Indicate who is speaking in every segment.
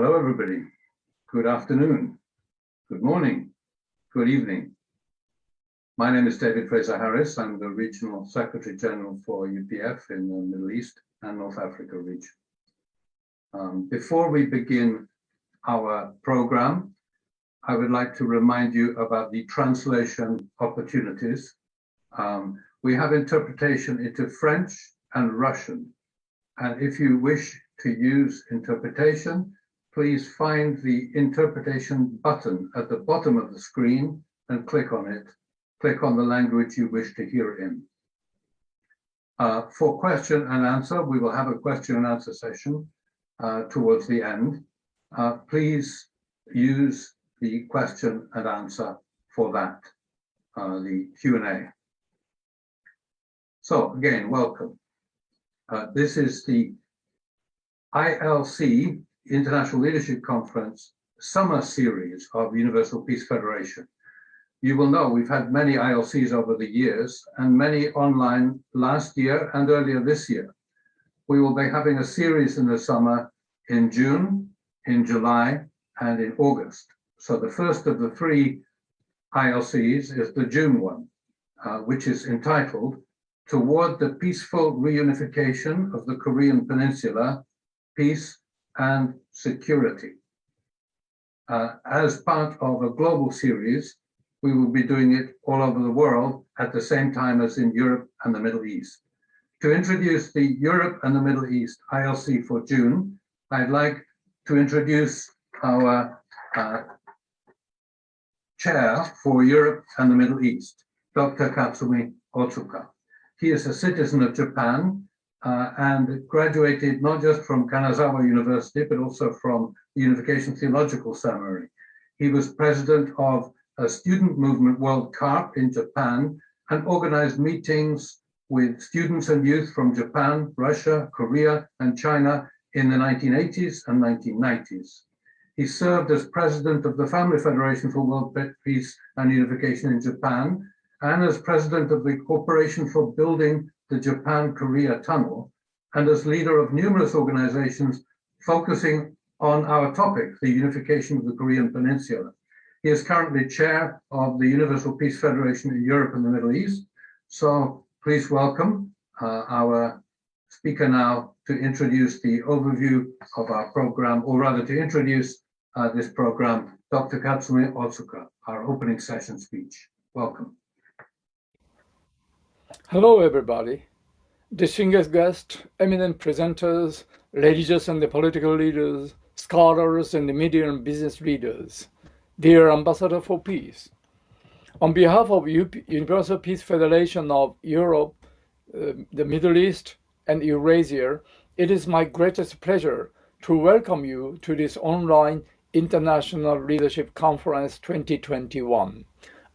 Speaker 1: Hello, everybody. Good afternoon, good morning, good evening. My name is David Fraser-Harris. I'm the Regional Secretary General for UPF in the Middle East and North Africa region. Before we begin our program, I would like to remind you about the translation opportunities. We have interpretation into French and Russian. And if you wish to use interpretation, please find the interpretation button at the bottom of the screen and click on it. Click on the language you wish to hear in. For question and answer, we will have a question and answer session towards the end. Please use the question and answer for that, the Q&A. So again, welcome. This is the ILC, International Leadership Conference, summer series of Universal Peace Federation. You will know we've had many ILCs over the years and many online last year and earlier this year. We will be having a series in the summer in June, in July, and in August. So the first of the three ILCs is the June one, which is entitled Toward the Peaceful Reunification of the Korean Peninsula, Peace and Security. As part of a global series, we will be doing it all over the world at the same time as in Europe and the Middle East. To introduce the Europe and the Middle East ILC for June, I'd like to introduce our chair for Europe and the Middle East, Dr. Katsumi Otsuka. He is a citizen of Japan and graduated not just from Kanazawa University, but also from the Unification Theological Seminary. He was president of a student movement, World CARP, in Japan, and organized meetings with students and youth from Japan, Russia, Korea, and China in the 1980s and 1990s. He served as president of the Family Federation for World Peace and Unification in Japan, and as president of the Corporation for Building the Japan-Korea Tunnel, and as leader of numerous organizations focusing on our topic, the unification of the Korean Peninsula. He is currently chair of the Universal Peace Federation in Europe and the Middle East. So please welcome our speaker now to introduce the overview of our program, or rather to introduce this program, Dr. Katsumi Otsuka, our opening session speech. Welcome.
Speaker 2: Hello, everybody. Distinguished guests, eminent presenters, religious and political leaders, scholars, and media and business leaders, dear Ambassador for Peace. On behalf of Universal Peace Federation of Europe, the Middle East, and Eurasia, it is my greatest pleasure to welcome you to this online International Leadership Conference 2021.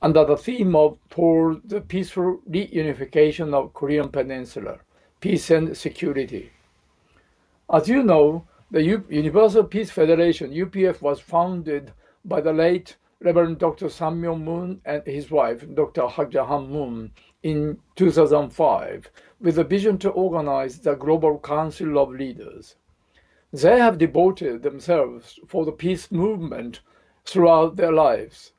Speaker 2: Under the theme of Toward the Peaceful Reunification of Korean Peninsula, Peace and Security. As you know, the Universal Peace Federation, UPF, was founded by the late Reverend Dr. Sam Myung-moon and his wife, Dr. Hak Ja-han Moon, in 2005, with a vision to organize the Global Council of Leaders. They have devoted themselves for the peace movement throughout their lives.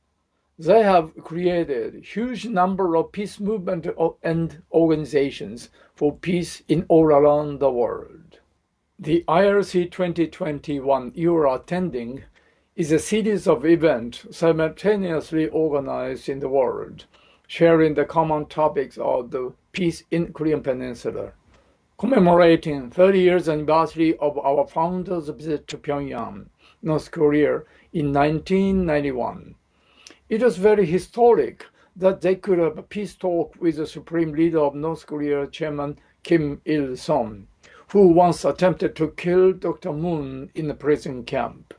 Speaker 2: They have created a huge number of peace movement and organizations for peace in all around the world. The ILC 2021 you are attending is a series of events simultaneously organized in the world, sharing the common topics of the peace in Korean Peninsula, commemorating 30 years anniversary of our founders' visit to Pyongyang, North Korea in 1991. It was very historic that they could have a peace talk with the Supreme Leader of North Korea, Chairman Kim Il-sung, who once attempted to kill Dr. Moon in the prison camp.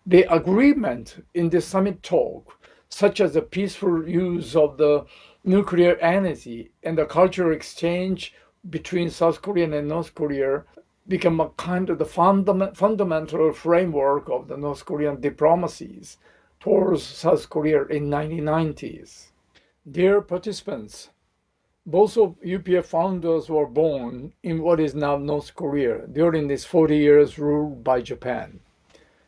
Speaker 2: The agreement in the summit talk, such as the peaceful use of the nuclear energy and the cultural exchange between South Korea and North Korea, became a kind of the fundamental framework of the North Korean diplomacies towards South Korea in 1990s. Dear participants, both of UPF founders were born in what is now North Korea during this 40 years ruled by Japan.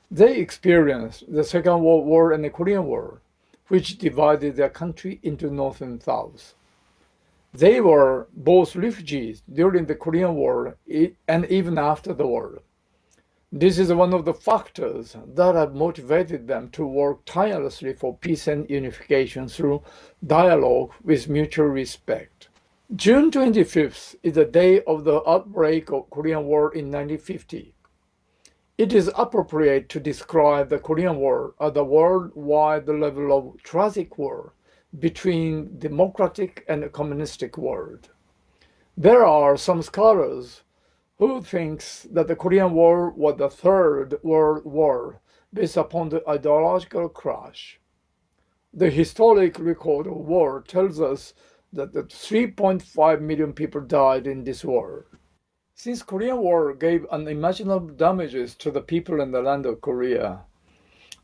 Speaker 2: They experienced the Second World War and the Korean War, which divided their country into North and South. They were both refugees during the Korean War and even after the war. This is one of the factors that have motivated them to work tirelessly for peace and unification through dialogue with mutual respect. June 25th is the day of the outbreak of Korean War in 1950. It is appropriate to describe the Korean War as a worldwide level of tragic war between democratic and communistic world. There are some scholars who thinks that the Korean War was the Third World War based upon the ideological clash. The historic record of war tells us that 3.5 million people died in this war. Since Korean War gave unimaginable damages to the people in the land of Korea,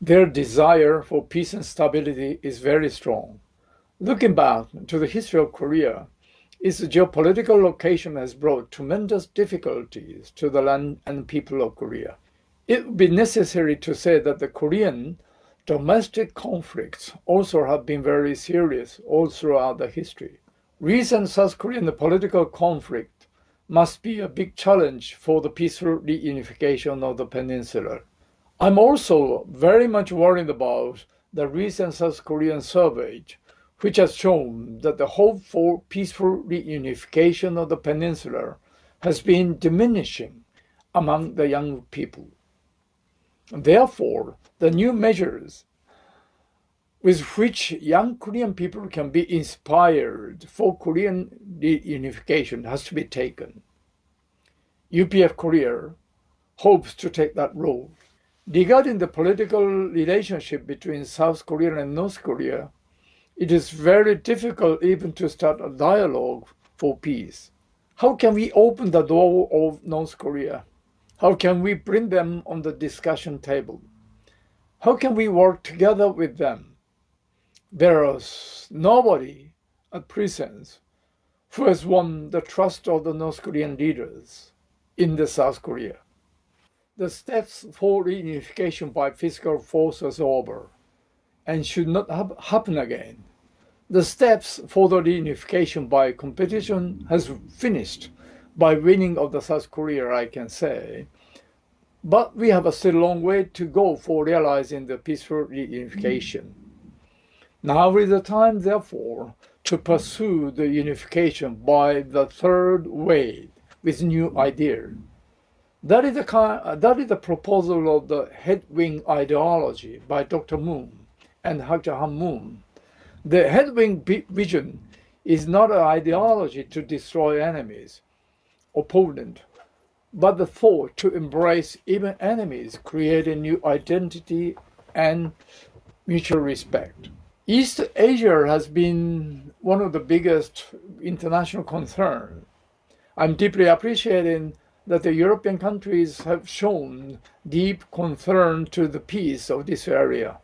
Speaker 2: their desire for peace and stability is very strong. Looking back to the history of Korea, its geopolitical location has brought tremendous difficulties to the land and people of Korea. It would be necessary to say that the Korean domestic conflicts also have been very serious all throughout the history. Recent South Korean political conflict must be a big challenge for the peaceful reunification of the peninsula. I'm also very much worried about the recent South Korean survey, which has shown that the hope for peaceful reunification of the peninsula has been diminishing among the young people. Therefore, the new measures with which young Korean people can be inspired for Korean reunification has to be taken. UPF Korea hopes to take that role. Regarding the political relationship between South Korea and North Korea, it is very difficult even to start a dialogue for peace. How can we open the door of North Korea? How can we bring them on the discussion table? How can we work together with them? There is nobody at present who has won the trust of the North Korean leaders in the South Korea. The steps for reunification by physical force is over and should not happen again. The steps for the reunification by competition has finished by winning of the South Korea, I can say. But we have a still long way to go for realizing the peaceful reunification. Now is the time, therefore, to pursue the unification by the third way with new ideas. That is the proposal of the head-wing ideology by Dr. Moon and Hak Ja-han Moon. The head-wing vision is not an ideology to destroy enemies, opponents, but the thought to embrace even enemies, creating new identity and mutual respect. East Asia has been one of the biggest international concerns. I'm deeply appreciating that the European countries have shown deep concern to the peace of this area.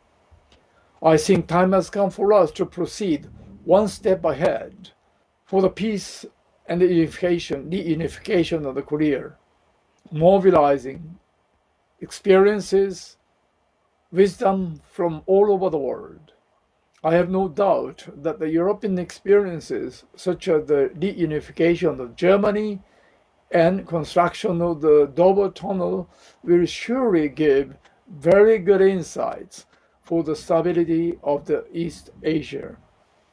Speaker 2: I think time has come for us to proceed one step ahead for the peace and the unification of the Korea, mobilizing experiences, wisdom from all over the world. I have no doubt that the European experiences, such as the reunification of Germany and construction of the Dover Tunnel, will surely give very good insights for the stability of the East Asia.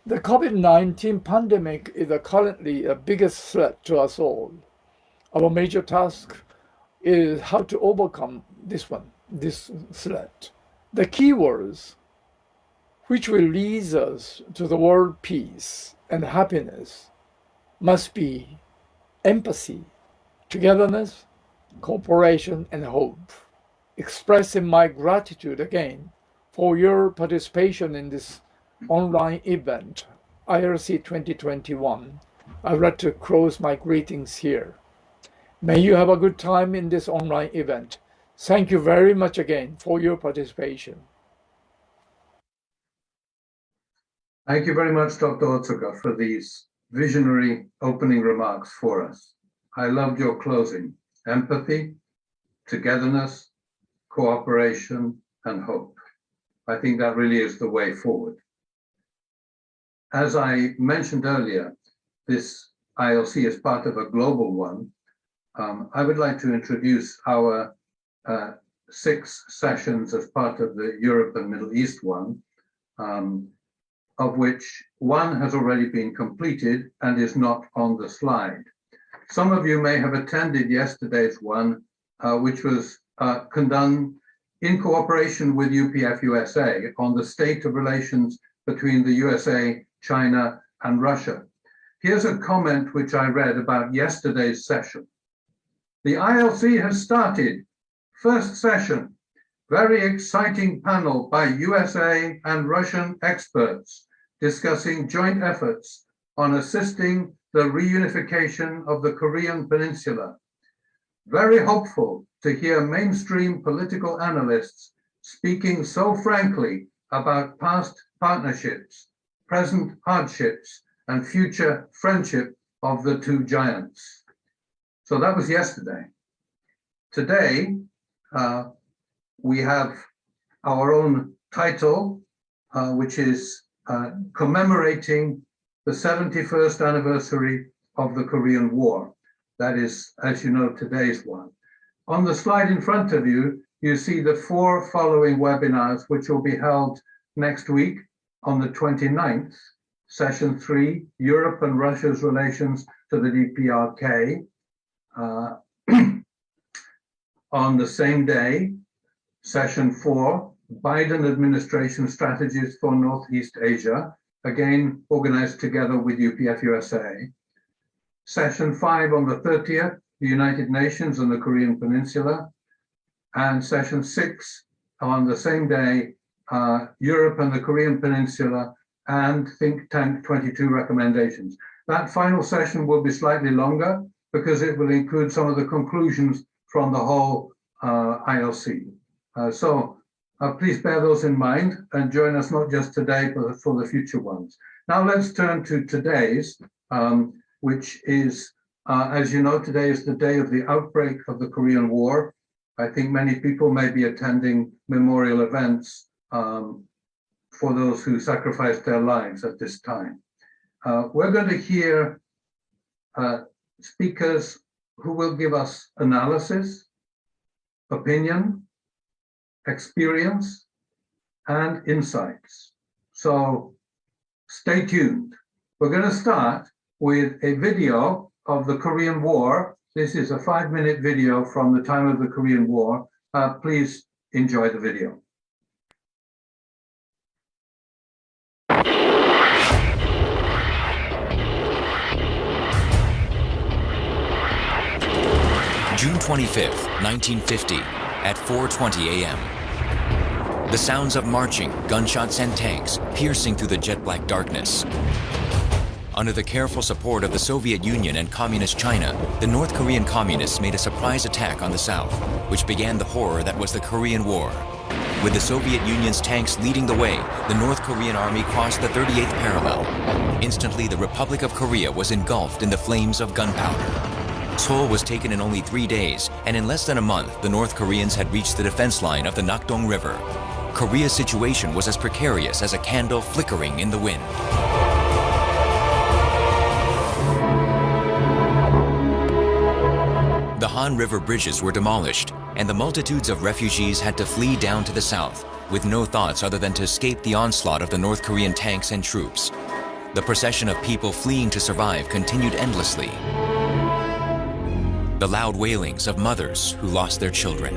Speaker 2: The COVID-19 pandemic is currently the biggest threat to us all. Our major task is how to overcome this threat. The key words which will lead us to the world peace and happiness must be empathy, togetherness, cooperation, and hope. Expressing my gratitude again for your participation in this online event, IRC 2021, I would like to close my greetings here. May you have a good time in this online event. Thank you very much again for your participation.
Speaker 1: Thank you very much, Dr. Otsuka, for these visionary opening remarks for us. I loved your closing. Empathy, togetherness, cooperation, and hope. I think that really is the way forward. As I mentioned earlier, this ILC is part of a global one. I would like to introduce our 6 sessions as part of the Europe and Middle East one, of which one has already been completed and is not on the slide. Some of you may have attended yesterday's one, which was done in cooperation with UPF USA on the state of relations between the USA, China, and Russia. Here's a comment which I read about yesterday's session. The ILC has started. First session, very exciting panel by USA and Russian experts discussing joint efforts on assisting the reunification of the Korean Peninsula. Very hopeful to hear mainstream political analysts speaking so frankly about past partnerships, present hardships, and future friendship of the two giants. So that was yesterday. Today, we have our own title, which is commemorating the 71st anniversary of the Korean War. That is, as you know, today's one. On the slide in front of you, you see the 4 following webinars, which will be held next week on the 29th, Session 3, Europe and Russia's Relations to the DPRK. On the same day, Session 4, Biden Administration Strategies for Northeast Asia, again organized together with UPF USA. Session 5 on the 30th, the United Nations and the Korean Peninsula. And Session 6 on the same day, Europe and the Korean Peninsula and Think Tank 22 recommendations. That final session will be slightly longer because it will include some of the conclusions from the whole ILC. So please bear those in mind and join us not just today, but for the future ones. Now let's turn to today's, which is, as you know, today is the day of the outbreak of the Korean War. I think many people may be attending memorial events for those who sacrificed their lives at this time. We're going to hear speakers who will give us analysis, opinion, experience, and insights. So stay tuned. We're going to start with a video of the Korean War. This is a 5-minute video from the time of the Korean War. Please enjoy the video.
Speaker 3: June 25th, 1950, at 4:20 a.m. The sounds of marching, gunshots, and tanks piercing through the jet-black darkness. Under the careful support of the Soviet Union and Communist China, the North Korean Communists made a surprise attack on the South, which began the horror that was the Korean War. With the Soviet Union's tanks leading the way, the North Korean army crossed the 38th parallel. Instantly, the Republic of Korea was engulfed in the flames of gunpowder. Seoul was taken in only 3 days, and in less than a month, the North Koreans had reached the defense line of the Nakdong River. Korea's situation was as precarious as a candle flickering in the wind. The Han River bridges were demolished, and the multitudes of refugees had to flee down to the south, with no thoughts other than to escape the onslaught of the North Korean tanks and troops. The procession of people fleeing to survive continued endlessly. The loud wailings of mothers who lost their children.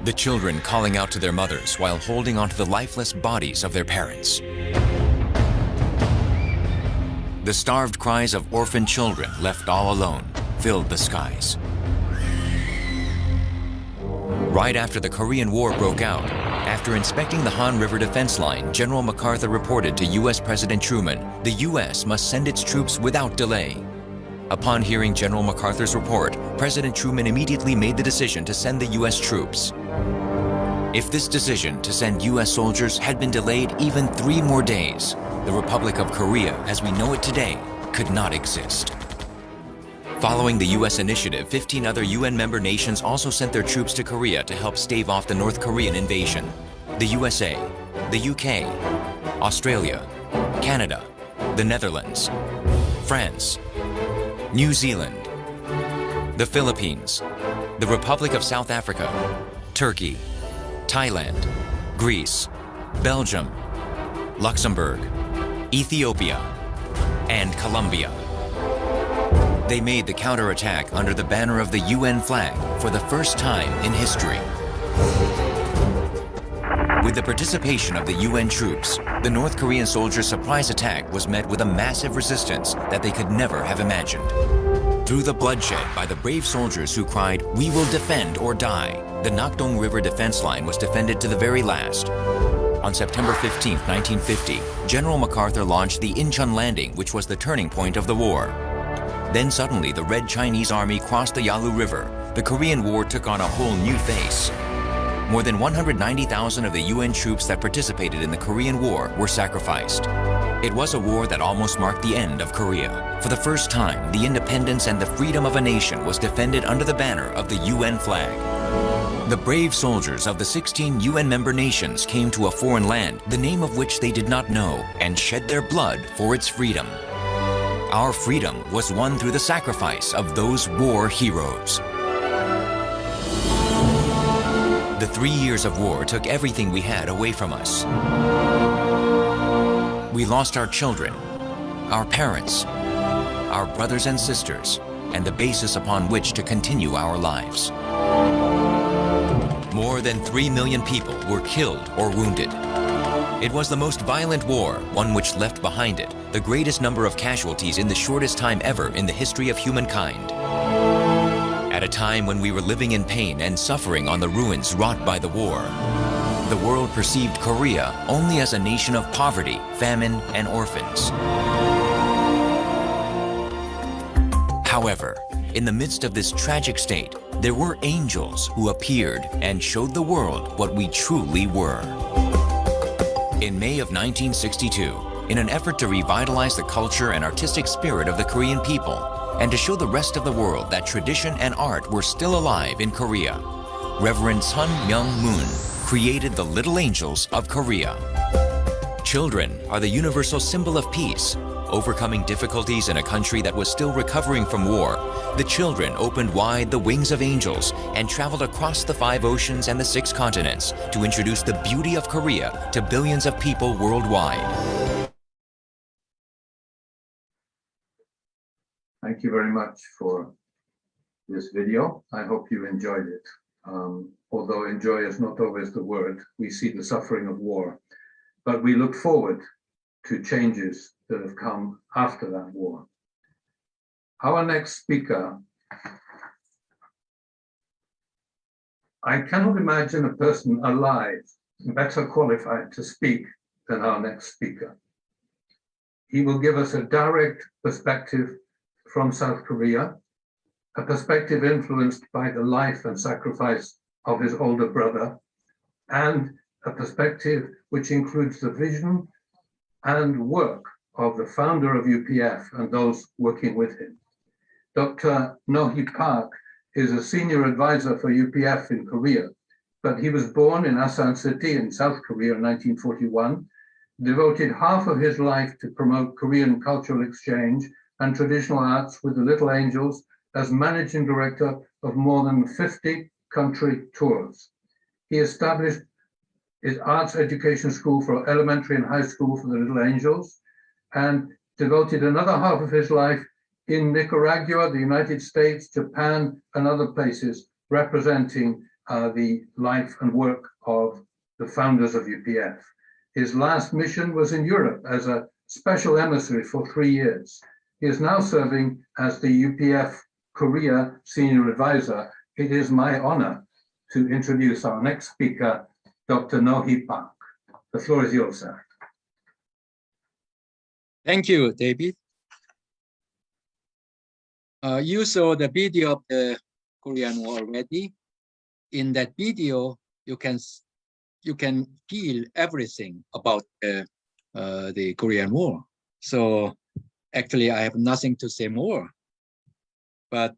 Speaker 3: The children calling out to their mothers while holding onto the lifeless bodies of their parents. The starved cries of orphan children left all alone filled the skies. Right after the Korean War broke out, after inspecting the Han River defense line, General MacArthur reported to U.S. President Truman, the U.S. must send its troops without delay. Upon hearing General MacArthur's report, President Truman immediately made the decision to send the U.S. troops. If this decision to send U.S. soldiers had been delayed even 3 more days, the Republic of Korea, as we know it today, could not exist. Following the U.S. initiative, 15 other UN member nations also sent their troops to Korea to help stave off the North Korean invasion. The USA, the UK, Australia, Canada, the Netherlands, France, New Zealand, the Philippines, the Republic of South Africa, Turkey, Thailand, Greece, Belgium, Luxembourg, Ethiopia, and Colombia. They made the counterattack under the banner of the UN flag for the first time in history. With the participation of the UN troops, the North Korean soldiers' surprise attack was met with a massive resistance that they could never have imagined. Through the bloodshed by the brave soldiers who cried, "We will defend or die," the Nakdong River defense line was defended to the very last. On September 15, 1950, General MacArthur launched the Incheon landing, which was the turning point of the war. Then suddenly, the Red Chinese Army crossed the Yalu River. The Korean War took on a whole new face. More than 190,000 of the UN troops that participated in the Korean War were sacrificed. It was a war that almost marked the end of Korea. For the first time, the independence and the freedom of a nation was defended under the banner of the UN flag. The brave soldiers of the 16 UN member nations came to a foreign land, the name of which they did not know, and shed their blood for its freedom. Our freedom was won through the sacrifice of those war heroes. The 3 years of war took everything we had away from us. We lost our children, our parents, our brothers and sisters, and the basis upon which to continue our lives. More than 3 million people were killed or wounded. It was the most violent war, one which left behind it the greatest number of casualties in the shortest time ever in the history of humankind. At a time when we were living in pain and suffering on the ruins wrought by the war, the world perceived Korea only as a nation of poverty, famine, and orphans. However, in the midst of this tragic state, there were angels who appeared and showed the world what we truly were. In May of 1962, in an effort to revitalize the culture and artistic spirit of the Korean people, and to show the rest of the world that tradition and art were still alive in Korea, Reverend Sun Myung Moon created the Little Angels of Korea. Children are the universal symbol of peace. Overcoming difficulties in a country that was still recovering from war, the children opened wide the wings of angels and traveled across the 5 oceans and the 6 continents to introduce the beauty of Korea to billions of people worldwide.
Speaker 1: Thank you very much for this video. I hope you enjoyed it. Although enjoy is not always the word, we see the suffering of war, but we look forward to changes that have come after that war. Our next speaker, I cannot imagine a person alive better qualified to speak than our next speaker. He will give us a direct perspective from South Korea, a perspective influenced by the life and sacrifice of his older brother, and a perspective which includes the vision and work of the founder of UPF and those working with him. Dr. No-hee Park is a senior advisor for UPF in Korea, but he was born in Asan City in South Korea in 1941, devoted half of his life to promote Korean cultural exchange and traditional arts with the Little Angels as managing director of more than 50 country tours. He established his arts education school for elementary and high school for the Little Angels, and devoted another half of his life in Nicaragua, the United States, Japan, and other places, representing the life and work of the founders of UPF. His last mission was in Europe as a special emissary for 3 years. He is now serving as the UPF Korea Senior Advisor. It is my honor to introduce our next speaker, Dr. No-hee Park. The floor is yours, sir.
Speaker 4: Thank you, David. You saw the video of the Korean War already. In that video, you can feel everything about the Korean War. So actually, I have nothing to say more. but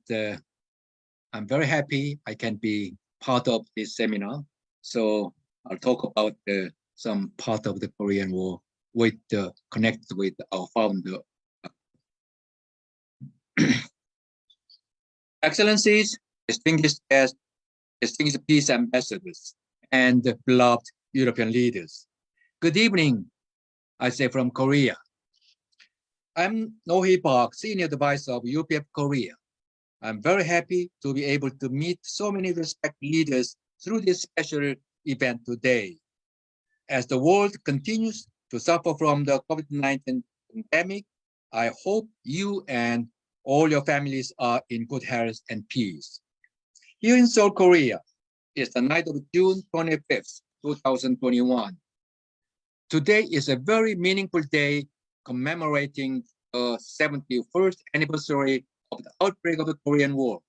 Speaker 4: I'm very happy I can be part of this seminar. So I'll talk about some part of the Korean War with connected with our founder. Excellencies, distinguished guests, distinguished peace ambassadors, and beloved European leaders. Good evening, I say from Korea. I'm No-hee Park, Senior Advisor of UPF Korea. I'm very happy to be able to meet so many respected leaders through this special event today. As the world continues to suffer from the COVID-19 pandemic, I hope you and all your families are in good health and peace. Here in Seoul, Korea, it's the night of June 25th, 2021. Today is a very meaningful day commemorating the 71st anniversary of the outbreak of the Korean War.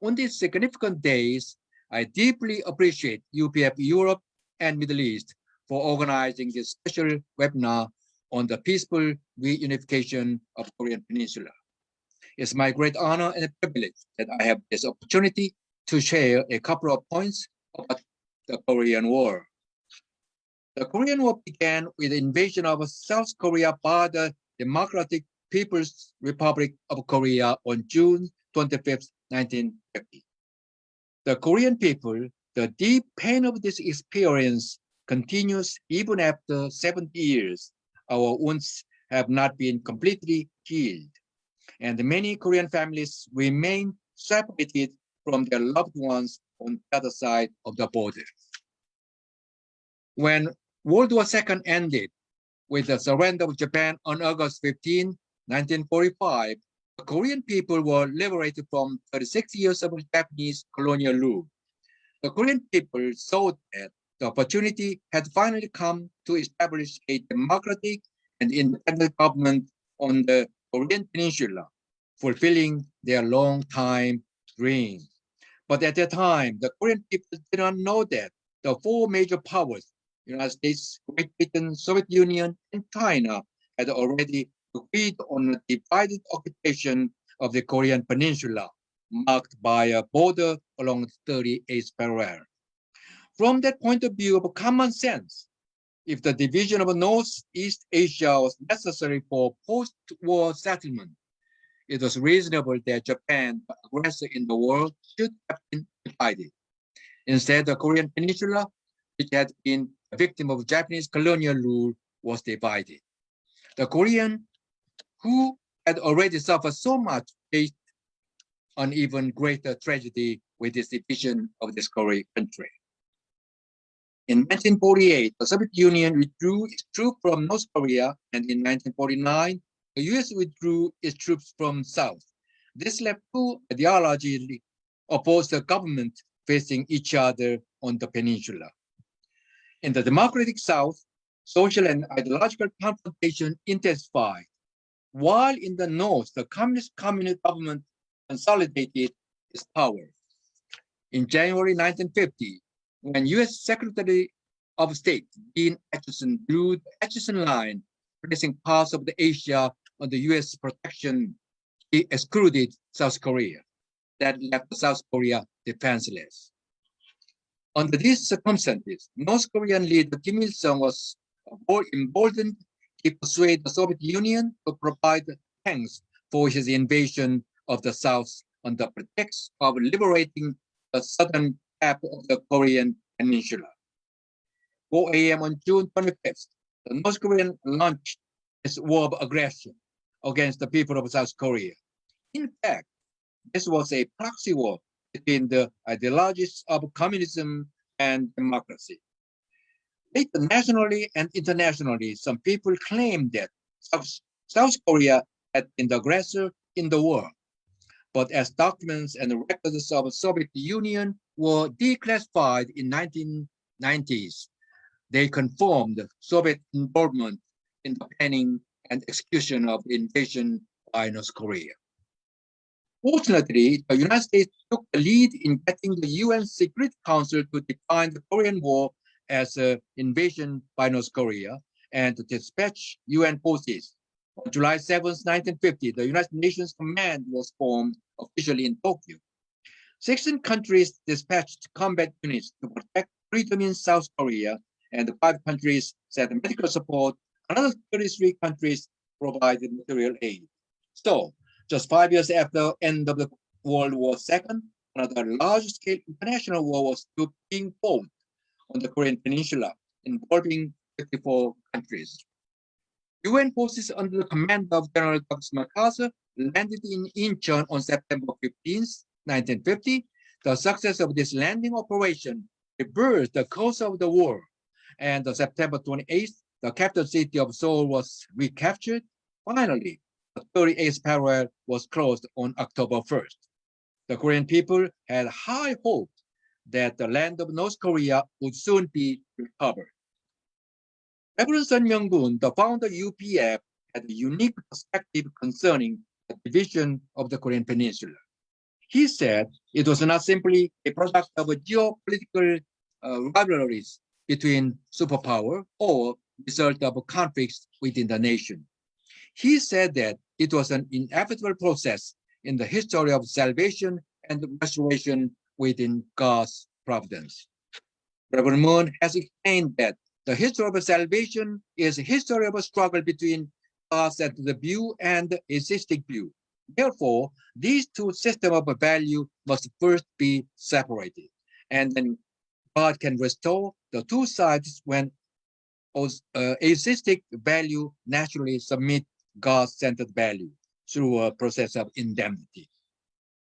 Speaker 4: On these significant days, I deeply appreciate UPF Europe and Middle East for organizing this special webinar on the peaceful reunification of Korean Peninsula. It's my great honor and privilege that I have this opportunity to share a couple of points about the Korean War. The Korean War began with the invasion of South Korea by the Democratic People's Republic of Korea on June 25, 1950. The Korean people, the deep pain of this experience continues even after 70 years. Our wounds have not been completely healed, and many Korean families remain separated from their loved ones on the other side of the border. When World War II ended with the surrender of Japan on August 15, 1945, the Korean people were liberated from 36 years of Japanese colonial rule. The Korean people saw that the opportunity had finally come to establish a democratic and independent government on the Korean Peninsula, fulfilling their long-time dream. But at that time, the Korean people did not know that the four major powers, United States, Great Britain, Soviet Union, and China, had already agreed on a divided occupation of the Korean Peninsula, marked by a border along the 38th parallel. From that point of view of common sense, if the division of Northeast Asia was necessary for post-war settlement, it was reasonable that Japan, the aggressor in the world, should have been divided. Instead, the Korean Peninsula, which had been a victim of Japanese colonial rule, was divided. The Korean, who had already suffered so much, faced an even greater tragedy with this division of this Korean country. In 1948, the Soviet Union withdrew its troops from North Korea, and in 1949, the US withdrew its troops from South. This left two ideologically opposed governments facing each other on the peninsula. In the democratic South, social and ideological confrontation intensified, while in the North, the communist government consolidated its power. In January 1950, when US Secretary of State Dean Acheson drew the Acheson Line, placing parts of the Asia under US protection, he excluded South Korea. That left South Korea defenseless. Under these circumstances, North Korean leader Kim Il-sung was more emboldened. He persuaded the Soviet Union to provide tanks for his invasion of the South on the pretext of liberating the southern half of the Korean Peninsula. 4 a.m. on June 25th, the North Korean launched its war of aggression against the people of South Korea. In fact, this was a proxy war between the ideologies of communism and democracy. Later, nationally and internationally, some people claimed that South Korea had been the aggressor in the war. But as documents and records of the Soviet Union were declassified in 1990s, they confirmed Soviet involvement in the planning and execution of the invasion by North Korea. Fortunately, the United States took the lead in getting the UN Security Council to define the Korean War as an invasion by North Korea and to dispatch UN forces. On July 7, 1950, the United Nations Command was formed officially in Tokyo. 16 countries dispatched combat units to protect freedom in South Korea, and 5 countries sent medical support. Another 33 countries provided material aid. So, just 5 years after the end of the World War II, another large-scale international war was being fought on the Korean Peninsula, involving 54 countries. UN forces under the command of General Douglas MacArthur landed in Incheon on September 15, 1950. The success of this landing operation reversed the course of the war, and on September 28th, the capital city of Seoul was recaptured. Finally, the 38th parallel was closed on October 1st. The Korean people had high hope that the land of North Korea would soon be recovered. Reverend Sun Myung-gun, the founder of UPF, had a unique perspective concerning the division of the Korean Peninsula. He said it was not simply a product of geopolitical rivalries between superpower or result of conflicts within the nation. He said that it was an inevitable process in the history of salvation and restoration within God's providence. Reverend Moon has explained that the history of salvation is a history of a struggle between God's view and the atheistic view. Therefore, these two systems of value must first be separated, and then God can restore the two sides when atheistic value naturally submit God-centered value through a process of indemnity.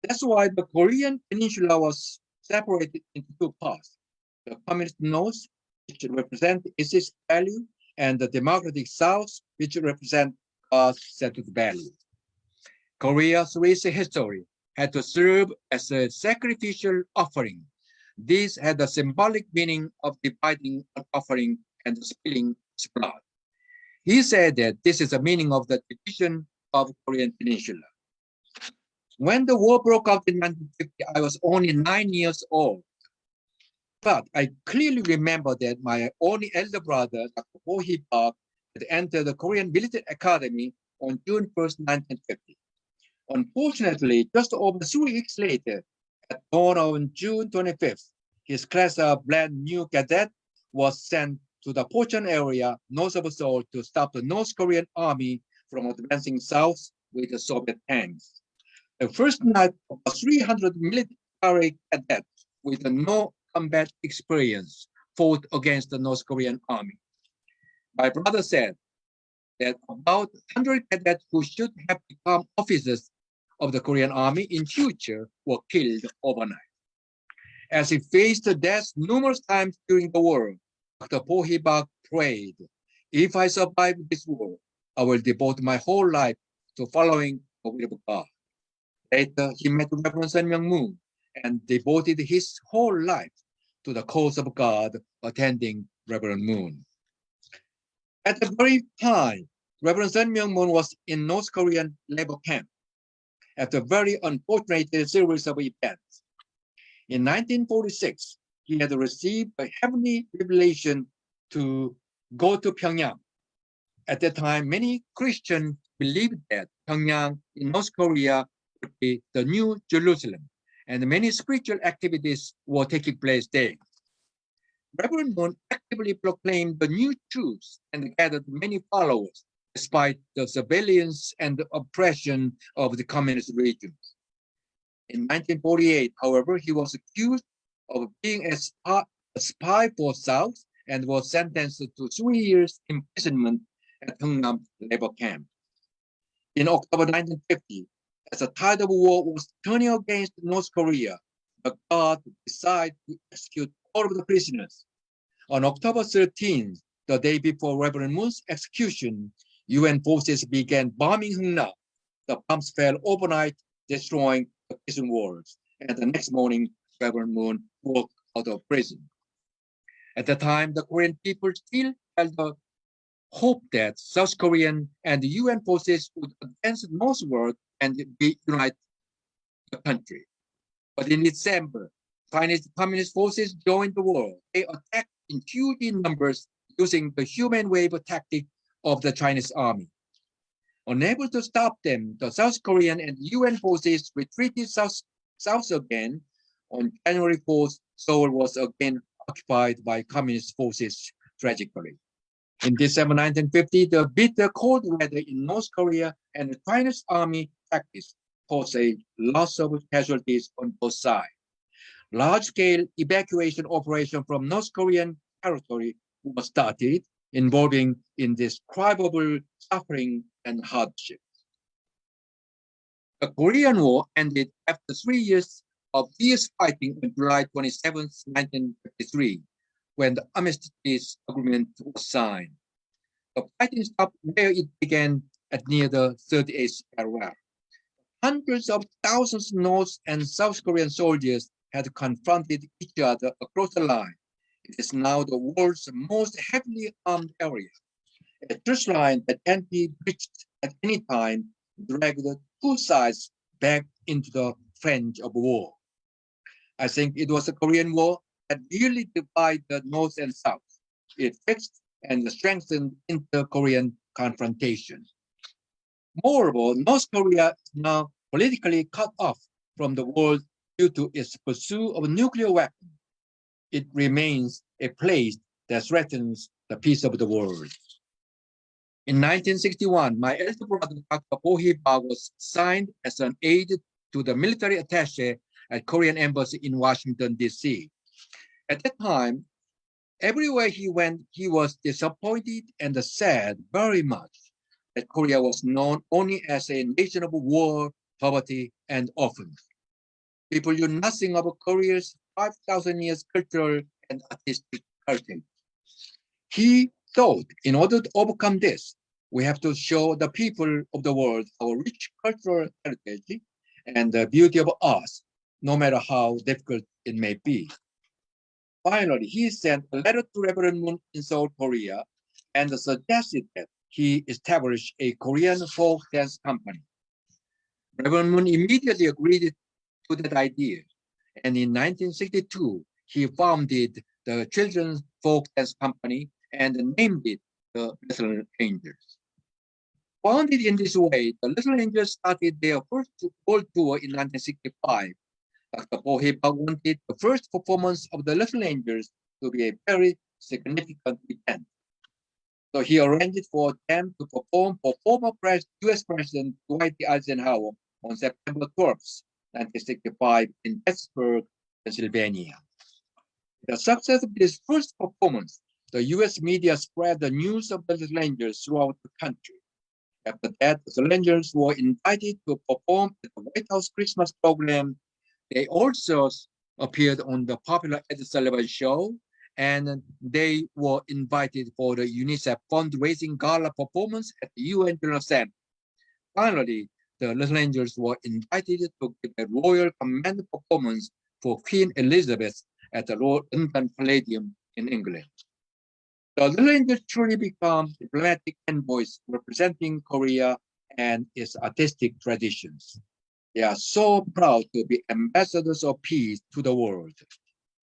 Speaker 4: That's why the Korean Peninsula was separated into two parts: the communist North, which represent atheistic value, and the democratic South, which represent God-centered value. Korea's recent history had to serve as a sacrificial offering. This had the symbolic meaning of dividing an offering and spilling its blood. He said that this is the meaning of the division of Korean Peninsula. When the war broke out in 1950, I was only 9 years old. But I clearly remember that my only elder brother, Dr. Ho Hee-park, had entered the Korean Military Academy on June 1st, 1950. Unfortunately, just over 3 weeks later, at dawn on June 25th, his class of brand new cadet was sent to the Pocheon area north of Seoul to stop the North Korean army from advancing south with the Soviet tanks. The first night, 300 military cadets with no combat experience fought against the North Korean army. My brother said that about 100 cadets who should have become officers of the Korean army in future were killed overnight. As he faced death numerous times during the war, Dr. Ho Hee-park prayed, "If I survive this war, I will devote my whole life to following the will of God." Later, he met Reverend Sun Myung-moon and devoted his whole life to the cause of God, attending Reverend Moon. At the very time, Reverend Sun Myung-moon was in North Korean labor camp after a very unfortunate series of events. In 1946, he had received a heavenly revelation to go to Pyongyang. At that time, many Christians believed that Pyongyang in North Korea would be the new Jerusalem, and many spiritual activities were taking place there. Reverend Moon actively proclaimed the new truths and gathered many followers, despite the surveillance and the oppression of the communist regions. In 1948, however, he was accused of being a spy for South and was sentenced to 3 years imprisonment at Hungnam labor camp. In October 1950, as the tide of war was turning against North Korea, the guard decided to execute all of the prisoners. On October 13th, the day before Reverend Moon's execution, UN forces began bombing Hungnam. The bombs fell overnight, destroying the prison walls. And the next morning, Reverend Moon walked out of prison. At the time, the Korean people still held the hope that South Korean and the UN forces would advance northward and reunite the country. But in December, Chinese communist forces joined the war. They attacked in huge numbers using the human wave tactic of the Chinese army. Unable to stop them, the South Korean and UN forces retreated south again. On January 4th, Seoul was again occupied by communist forces tragically. In December 1950, the bitter cold weather in North Korea and the Chinese army tactics caused a loss of casualties on both sides. Large-scale evacuation operation from North Korean territory was started, involving indescribable suffering and hardship. The Korean War ended after 3 years of fierce fighting on July 27, 1953, when the armistice agreement was signed. The fighting stopped where it began at near the 38th parallel. Hundreds of thousands of North and South Korean soldiers had confronted each other across the line. It is now the world's most heavily armed area. A truce line that can be breached at any time dragged the two sides back into the frenzy of war. I think it was the Korean War that really divided the North and South. It fixed and strengthened inter-Korean confrontation. Moreover, North Korea is now politically cut off from the world due to its pursuit of nuclear weapons. It remains a place that threatens the peace of the world. In 1961, my elder brother, Dr. Ho Hee-bak, was assigned as an aide to the military attaché at Korean Embassy in Washington, D.C. At that time, everywhere he went, he was disappointed and sad very much that Korea was known only as a nation of war, poverty, and orphans. People knew nothing of Korea's 5,000 years cultural and artistic heritage. He thought in order to overcome this, we have to show the people of the world our rich cultural heritage and the beauty of us, no matter how difficult it may be. Finally, he sent a letter to Reverend Moon in Seoul, Korea, and suggested that he establish a Korean folk dance company. Reverend Moon immediately agreed to that idea, and in 1962, he founded the Children's Folk Dance Company and named it the Little Angels. Founded in this way, the Little Angels started their first world tour in 1965. Dr. Ho Hee-bak wanted the first performance of the Little Angels to be a very significant event. So he arranged for them to perform for former US President Dwight D. Eisenhower on September 12th, 1965 in Pittsburgh, Pennsylvania. The success of this first performance, the US media spread the news of the Little Angels throughout the country. After that, the Little Angels were invited to perform at the White House Christmas program. They also appeared on the popular Ed Sullivan Show, and they were invited for the UNICEF fundraising gala performance at the UN General Assembly. Finally, the Little Angels were invited to give a royal command performance for Queen Elizabeth at the London Palladium in England. The Little Angels truly become diplomatic envoys representing Korea and its artistic traditions. They are so proud to be ambassadors of peace to the world.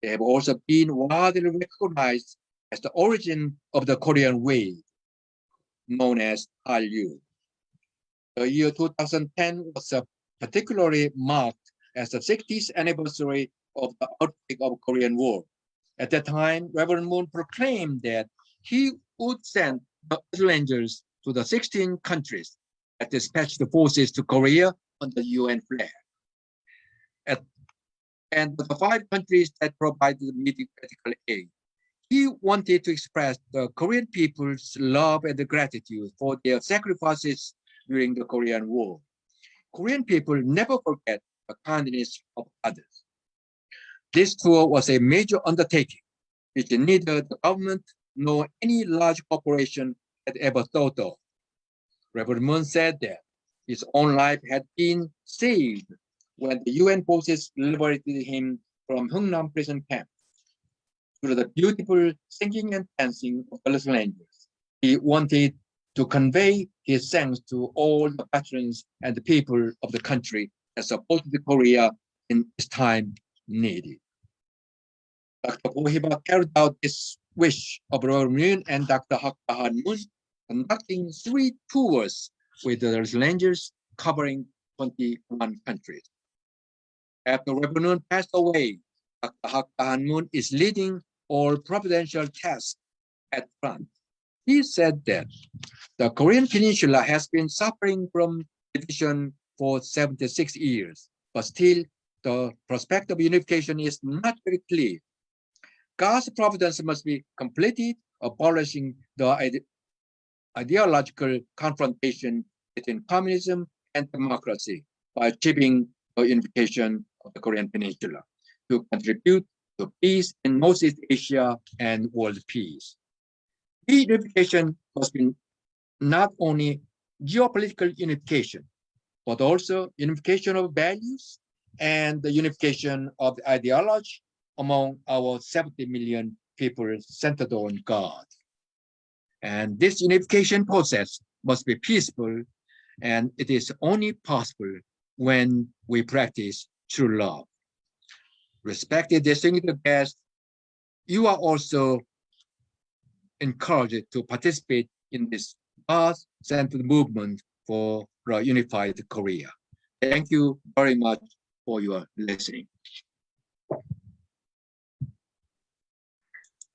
Speaker 4: They have also been widely recognized as the origin of the Korean wave, known as Hallyu. The year 2010 was particularly marked as the 60th anniversary of the outbreak of Korean War. At that time, Reverend Moon proclaimed that he would send the Little Angels to the 16 countries that dispatched the forces to Korea under the UN flag. And the 5 countries that provided immediate medical aid. He wanted to express the Korean people's love and gratitude for their sacrifices during the Korean War. Korean people never forget the kindness of others. This tour was a major undertaking, which neither the government nor any large corporation had ever thought of. Reverend Moon said that his own life had been saved when the UN forces liberated him from Hungnam prison camp. Through the beautiful singing and dancing of the Little Angels, he wanted to convey his thanks to all the veterans and the people of the country that supported Korea in its time needed. Dr. Ho Hee-bak carried out this wish of Reverend Moon and Dr. Hak Ja Han Moon, conducting 3 tours with the rangers covering 21 countries. After Rabbanun passed away, Dr. Hak Han-moon is leading all providential tasks at front. He said that the Korean Peninsula has been suffering from division for 76 years, but still the prospect of unification is not very clear. God's providence must be completed, abolishing the ideological confrontation between communism and democracy by achieving the unification of the Korean Peninsula to contribute to peace in Northeast Asia and world peace. The unification must be not only geopolitical unification, but also unification of values and the unification of the ideology among our 70 million people centered on God. And this unification process must be peaceful, and it is only possible when we practice true love. Respected distinguished guests, you are also encouraged to participate in this God-centered movement for a unified Korea. Thank you very much for your listening.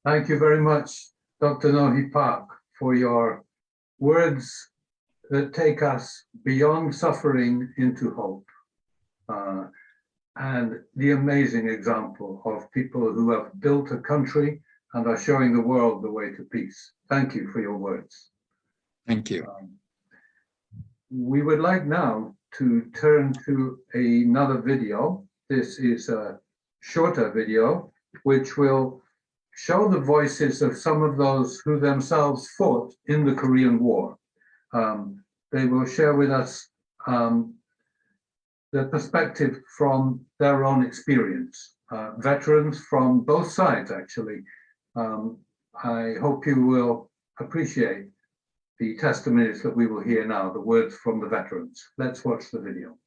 Speaker 1: Thank you very much, Dr. Nohee Park, for your words that take us beyond suffering into hope. And the amazing example of people who have built a country and are showing the world the way to peace. Thank you for your words.
Speaker 4: Thank you.
Speaker 1: We would like now to turn to another video. This is a shorter video, which will show the voices of some of those who themselves fought in the Korean War. They will share with us the perspective from their own experience, veterans from both sides, actually. I hope you will appreciate the testimonies that we will hear now, the words from the veterans. Let's watch the video.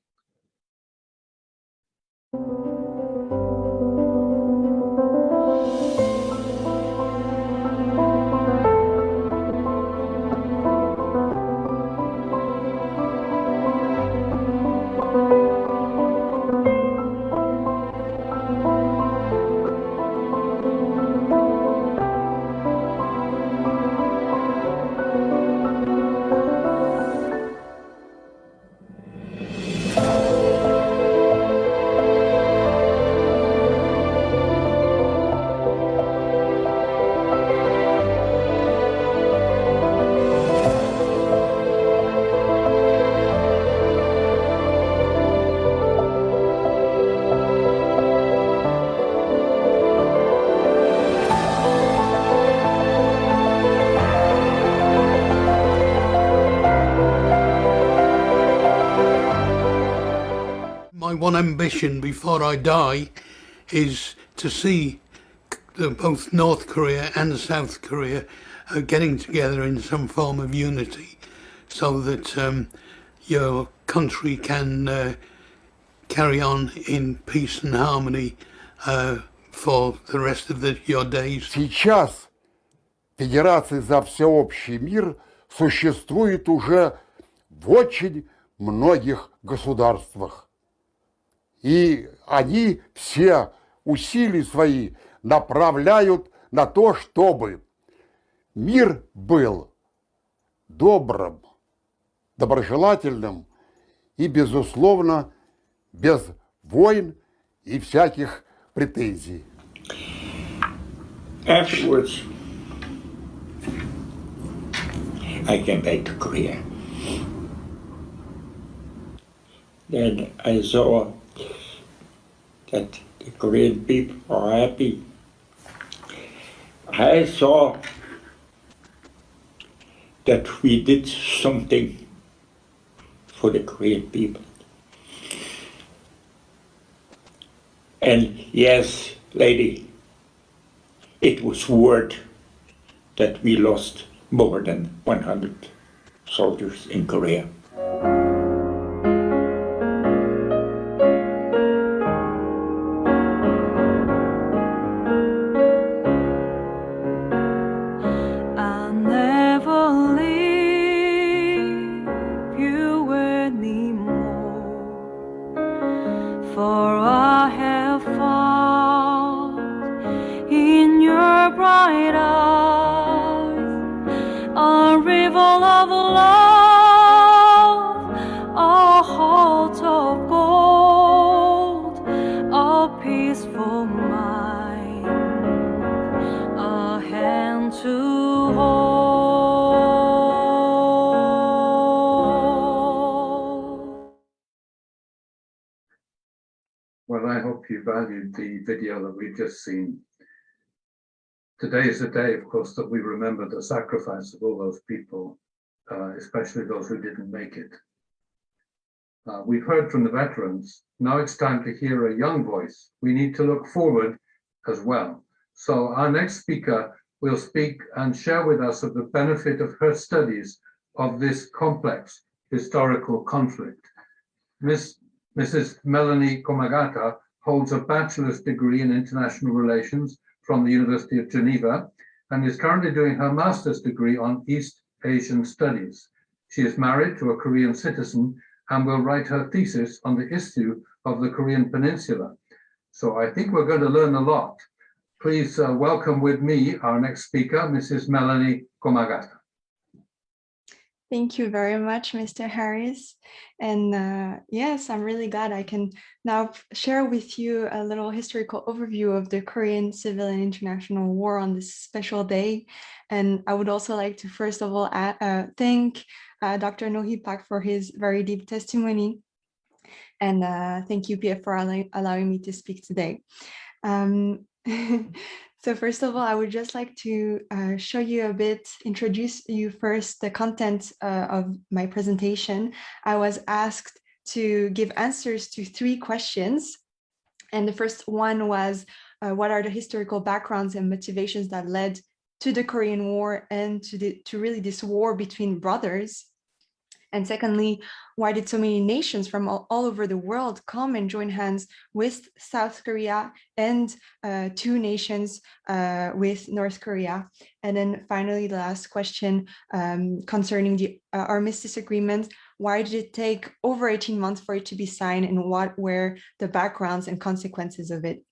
Speaker 5: My one ambition before I die is to see both North Korea and South Korea getting together in some form of unity so that your country can carry on in peace and harmony for the rest of your days.
Speaker 6: Сейчас Федерация за всеобщий мир существует уже в очень многих государствах. И они все усилия свои направляют на то, чтобы мир был добрым, доброжелательным и, безусловно, без войн и всяких претензий.
Speaker 7: Afterwards, I came back to Korea. Then I saw that the Korean people are happy. I saw that we did something for the Korean people. And yes, lady, it was worth that we lost more than 100 soldiers in Korea.
Speaker 8: I'll never leave you.
Speaker 1: you valued the video that we've just seen. Today is a day, of course, that we remember the sacrifice of all those people, especially those who didn't make it. We've heard from the veterans. Now it's time to hear a young voice. We need to look forward as well. So our next speaker will speak and share with us of the benefit of her studies of this complex historical conflict. Mrs. Melanie Komagata holds a bachelor's degree in international relations from the University of Geneva and is currently doing her master's degree on East Asian studies. She is married to a Korean citizen and will write her thesis on the issue of the Korean Peninsula. So I think we're going to learn a lot. Please welcome with me our next speaker, Mrs. Melanie Komagata.
Speaker 8: Thank you very much, Mr. Harris. And yes, I'm really glad I can now share with you a little historical overview of the Korean Civil and International War on this special day. And I would also like to first of all thank Dr. Noh-Hee Pak for his very deep testimony. And thank UPF for allowing me to speak today. So first of all, I would just like to show you a bit, introduce you first the content of my presentation. I was asked to give answers to 3 questions. And the first one was, what are the historical backgrounds and motivations that led to the Korean War and to really this war between brothers? And secondly, why did so many nations from all over the world come and join hands with South Korea and 2 nations with North Korea? And then finally, the last question concerning the armistice agreement, why did it take over 18 months for it to be signed, and what were the backgrounds and consequences of it?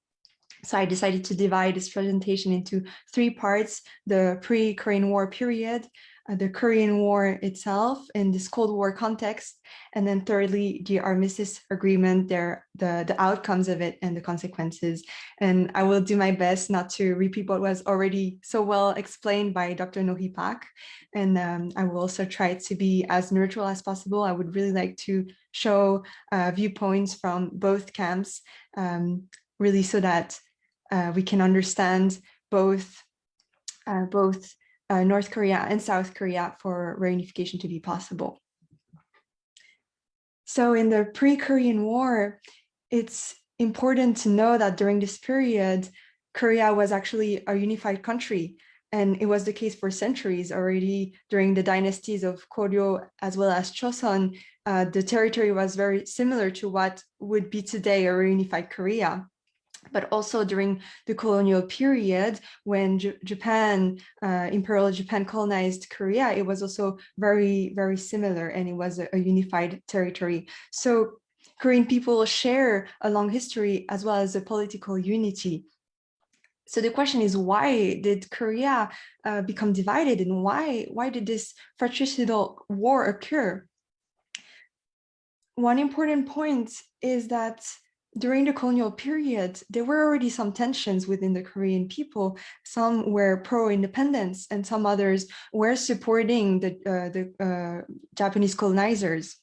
Speaker 8: So I decided to divide this presentation into 3 parts: the pre-Korean War period, the Korean War itself in this Cold War context, and then thirdly, the armistice agreement, the outcomes of it and the consequences. And I will do my best not to repeat what was already so well explained by Dr. Noh-Hee Pak. And I will also try to be as neutral as possible. I would really like to show viewpoints from both camps, really so that we can understand both North Korea and South Korea for reunification to be possible. So in the pre-Korean War, it's important to know that during this period, Korea was actually a unified country. And it was the case for centuries already. During the dynasties of Koryo as well as Choson, the territory was very similar to what would be today a reunified Korea. But also during the colonial period, when Imperial Japan colonized Korea, it was also very, very similar, and it was a unified territory. So Korean people share a long history as well as a political unity. So the question is, why did Korea become divided, and why did this fratricidal war occur? One important point is that during the colonial period, there were already some tensions within the Korean people. Some were pro-independence, and some others were supporting the Japanese colonizers.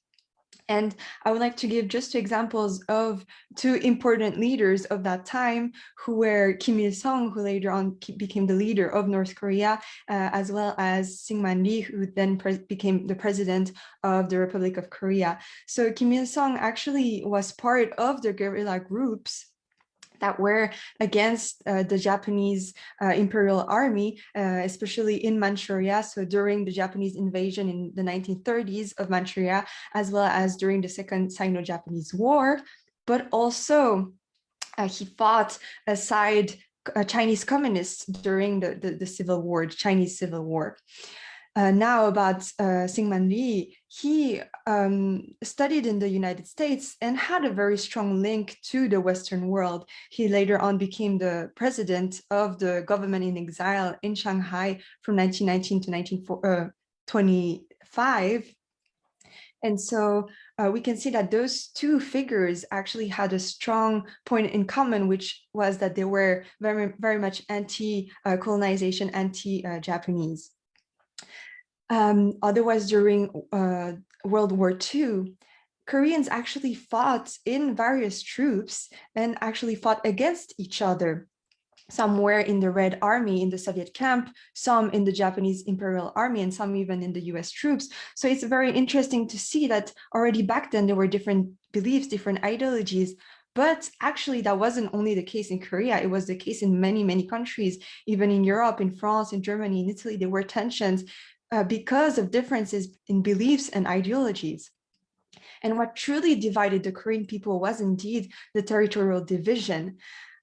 Speaker 8: And I would like to give just 2 examples of 2 important leaders of that time, who were Kim Il-sung, who later on became the leader of North Korea, as well as Syngman Rhee, who then became the president of the Republic of Korea. So Kim Il-sung actually was part of the guerrilla groups that were against the Japanese Imperial Army, especially in Manchuria. So during the Japanese invasion in the 1930s of Manchuria, as well as during the Second Sino-Japanese War. But also he fought aside Chinese communists during the Civil War, the Chinese Civil War. Now about Syngman Rhee, he studied in the United States and had a very strong link to the Western world. He later on became the president of the government in exile in Shanghai from 1919 to 1925. And so we can see that those 2 figures actually had a strong point in common, which was that they were very, very much anti-colonization, anti-Japanese. Otherwise, during World War II, Koreans actually fought in various troops and actually fought against each other. Some were in the Red Army in the Soviet camp, some in the Japanese Imperial Army, and some even in the US troops. So it's very interesting to see that already back then there were different beliefs, different ideologies. But actually, that wasn't only the case in Korea, it was the case in many, many countries, even in Europe, in France, in Germany, in Italy, there were tensions because of differences in beliefs and ideologies. And what truly divided the Korean people was indeed the territorial division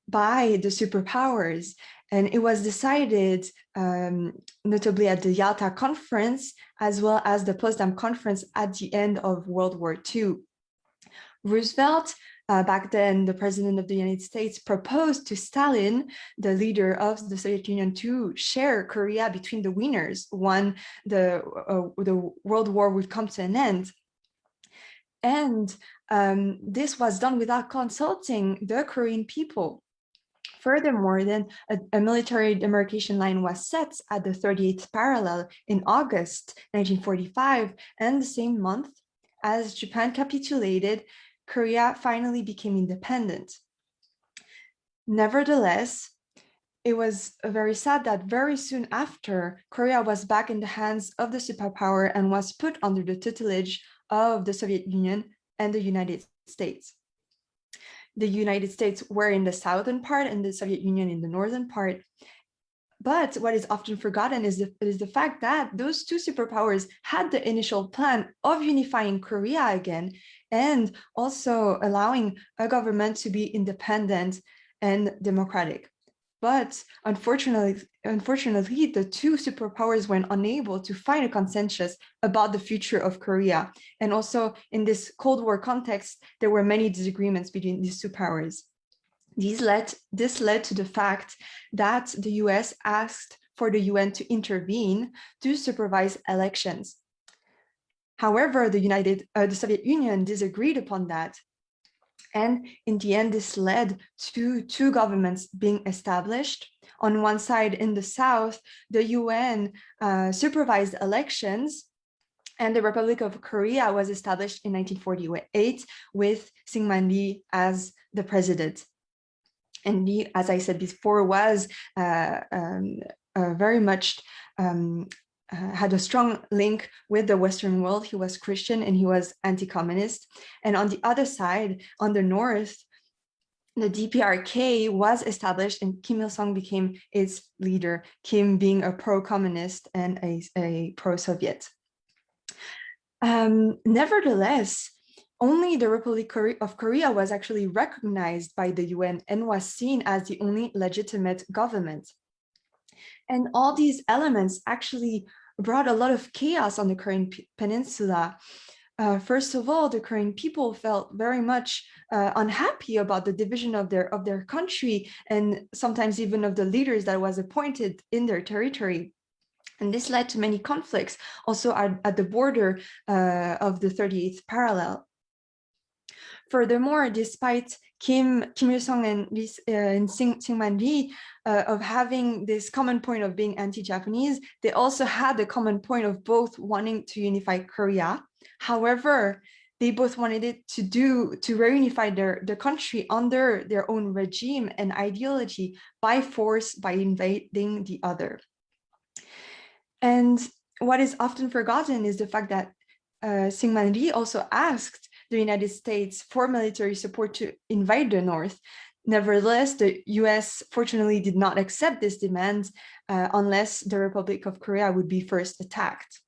Speaker 8: by the superpowers. And it was decided notably at the Yalta Conference, as well as the Potsdam Conference at the end of World War II. Roosevelt, back then the president of the United States, proposed to Stalin, the leader of the Soviet Union, to share Korea between the winners when the World War would come to an end. And this was done without consulting the Korean people. Furthermore, then a military demarcation line was set at the 38th parallel in August 1945, and the same month as Japan capitulated, Korea finally became independent. Nevertheless, it was very sad that very soon after, Korea was back in the hands of the superpower and was put under the tutelage of the Soviet Union and the United States. The United States were in the southern part and the Soviet Union in the northern part. But what is often forgotten is the fact that those two superpowers had the initial plan of unifying Korea again and also allowing a government to be independent and democratic. But unfortunately, the two superpowers were unable to find a consensus about the future of Korea. And also in this Cold War context, there were many disagreements between these two powers. This led to the fact that the US asked for the UN to intervene to supervise elections. However, the Soviet Union disagreed upon that. And in the end, this led to two governments being established. On one side, in the south, the UN supervised elections, and the Republic of Korea was established in 1948 with Syngman Rhee as the president. And Rhee, as I said before, was very much had a strong link with the Western world. He was Christian and he was anti-communist. And on the other side, on the north, the DPRK was established and Kim Il-sung became its leader, Kim being a pro-communist and a pro-Soviet. Nevertheless, only the Republic of Korea was actually recognized by the UN and was seen as the only legitimate government. And all these elements actually brought a lot of chaos on the Korean peninsula. First of all, the Korean people felt very much unhappy about the division of their country and sometimes even of the leaders that was appointed in their territory. And this led to many conflicts also at the border of the 38th parallel. Furthermore, despite Kim Il-sung and Syngman Rhee of having this common point of being anti-Japanese, they also had the common point of both wanting to unify Korea. However, they both wanted it to reunify the country under their own regime and ideology by force, by invading the other. And what is often forgotten is the fact that Syngman Rhee also asked the United States for military support to invade the North. Nevertheless, the US fortunately did not accept this demand unless the Republic of Korea would be first attacked.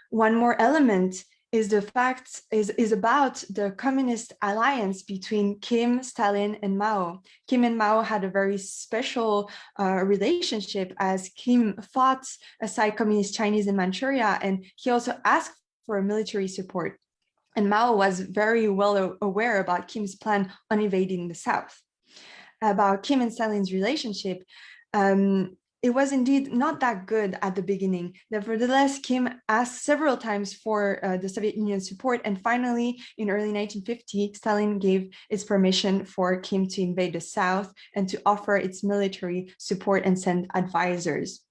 Speaker 8: One more element is the fact is about the communist alliance between Kim, Stalin, and Mao. Kim and Mao had a very special relationship as Kim fought aside communist Chinese in Manchuria, and he also asked for military support. And Mao was very well aware about Kim's plan on invading the South. About Kim and Stalin's relationship, it was indeed not that good at the beginning. Nevertheless, Kim asked several times for the Soviet Union support, and finally, in early 1950, Stalin gave its permission for Kim to invade the South and to offer its military support and send advisors.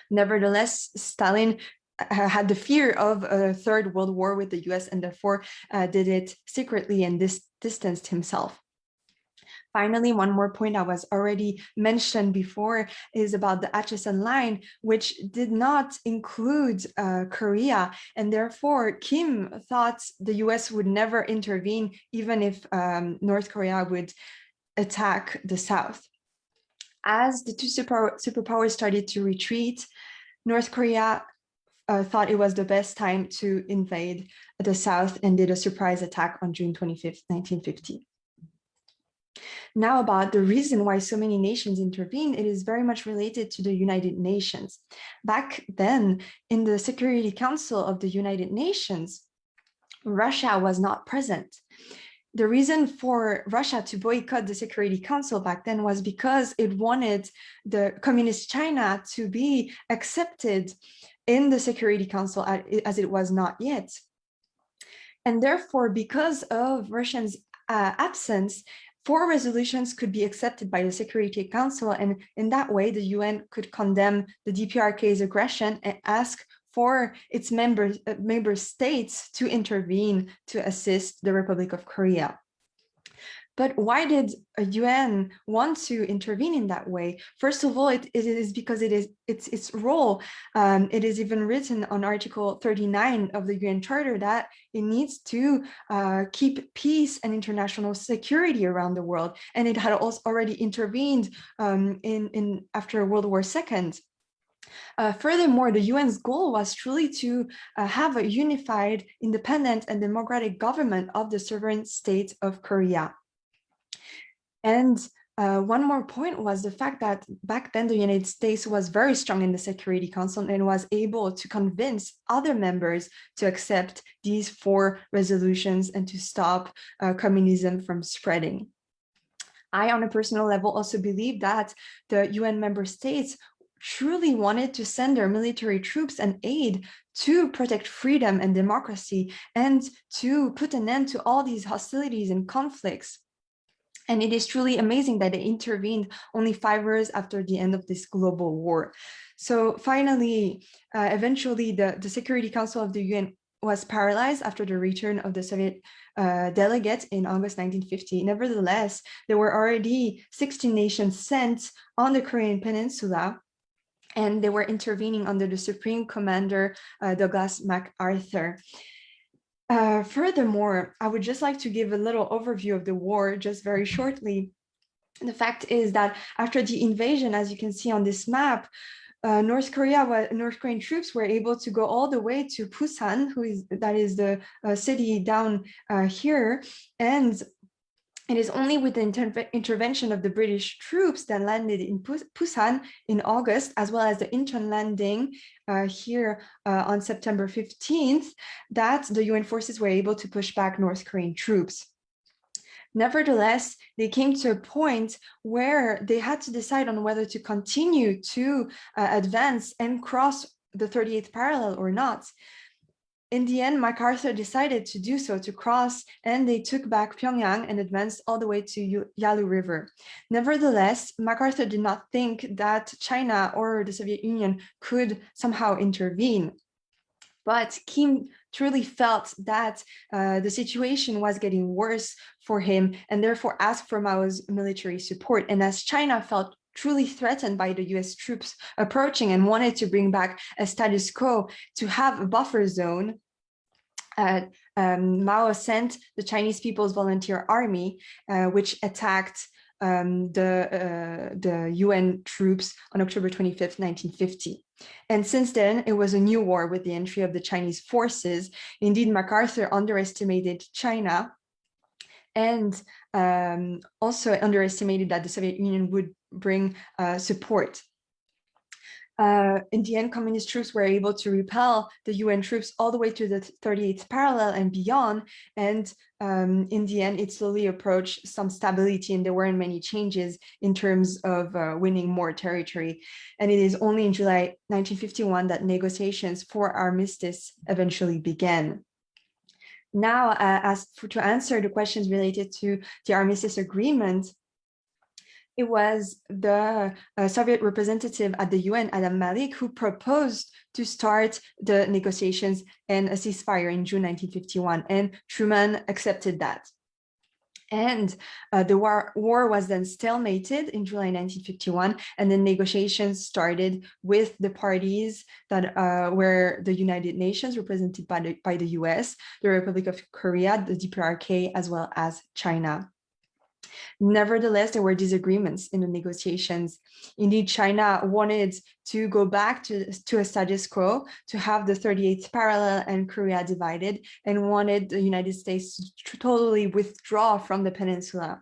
Speaker 8: Nevertheless, Stalin had the fear of a third world war with the US, and therefore did it secretly and distanced himself. Finally, one more point I was already mentioned before is about the Acheson line, which did not include Korea, and therefore Kim thought the US would never intervene, even if North Korea would attack the South. As the two superpowers started to retreat, North Korea thought it was the best time to invade the South and did a surprise attack on June 25th, 1950. Now, about the reason why so many nations intervened, it is very much related to the United Nations. Back then, in the Security Council of the United Nations, Russia was not present. The reason for Russia to boycott the Security Council back then was because it wanted the Communist China to be accepted in the Security Council as it was not yet. And therefore, because of Russia's absence, 4 resolutions could be accepted by the Security Council, and in that way, the UN could condemn the DPRK's aggression and ask for its member states to intervene to assist the Republic of Korea. But why did a UN want to intervene in that way? First of all, it is because it's its role. It is even written on Article 39 of the UN Charter that it needs to keep peace and international security around the world. And it had also already intervened after World War II. Furthermore, the UN's goal was truly to have a unified, independent, and democratic government of the sovereign state of Korea. And one more point was the fact that back then the United States was very strong in the Security Council and was able to convince other members to accept these 4 resolutions and to stop communism from spreading. I, on a personal level, also believe that the UN member states truly wanted to send their military troops and aid to protect freedom and democracy and to put an end to all these hostilities and conflicts. And it is truly amazing that they intervened only 5 years after the end of this global war. So finally, eventually, the Security Council of the UN was paralyzed after the return of the Soviet delegates in August 1950. Nevertheless, there were already 16 nations sent on the Korean Peninsula, and they were intervening under the Supreme Commander, Douglas MacArthur. Furthermore, I would just like to give a little overview of the war just very shortly. The fact is that after the invasion, as you can see on this map, North Korean troops were able to go all the way to Busan, that is the city down here, and it is only with the intervention of the British troops that landed in Busan in August, as well as the interim landing here on September 15th, that the UN forces were able to push back North Korean troops. Nevertheless, they came to a point where they had to decide on whether to continue to advance and cross the 38th parallel or not. In the end, MacArthur decided to do so, to cross, and they took back Pyongyang and advanced all the way to Yalu River. Nevertheless, MacArthur did not think that China or the Soviet Union could somehow intervene. But Kim truly felt that the situation was getting worse for him and therefore asked for Mao's military support. And as China felt truly threatened by the US troops approaching and wanted to bring back a status quo to have a buffer zone, Mao sent the Chinese People's Volunteer Army, which attacked the UN troops on October 25th, 1950. And since then, it was a new war with the entry of the Chinese forces. Indeed, MacArthur underestimated China and also underestimated that the Soviet Union would bring support. In the end, communist troops were able to repel the UN troops all the way to the 38th parallel and beyond. And in the end, it slowly approached some stability, and there weren't many changes in terms of winning more territory. And it is only in July 1951 that negotiations for armistice eventually began. Now, to answer the questions related to the armistice agreement, It was the Soviet representative at the UN, Adam Malik, who proposed to start the negotiations and a ceasefire in June 1951, and Truman accepted that. And the war was then stalemated in July 1951, and then negotiations started with the parties that were the United Nations, represented by the US, the Republic of Korea, the DPRK, as well as China. Nevertheless, there were disagreements in the negotiations. Indeed, China wanted to go back to a status quo, to have the 38th parallel and Korea divided, and wanted the United States to totally withdraw from the peninsula.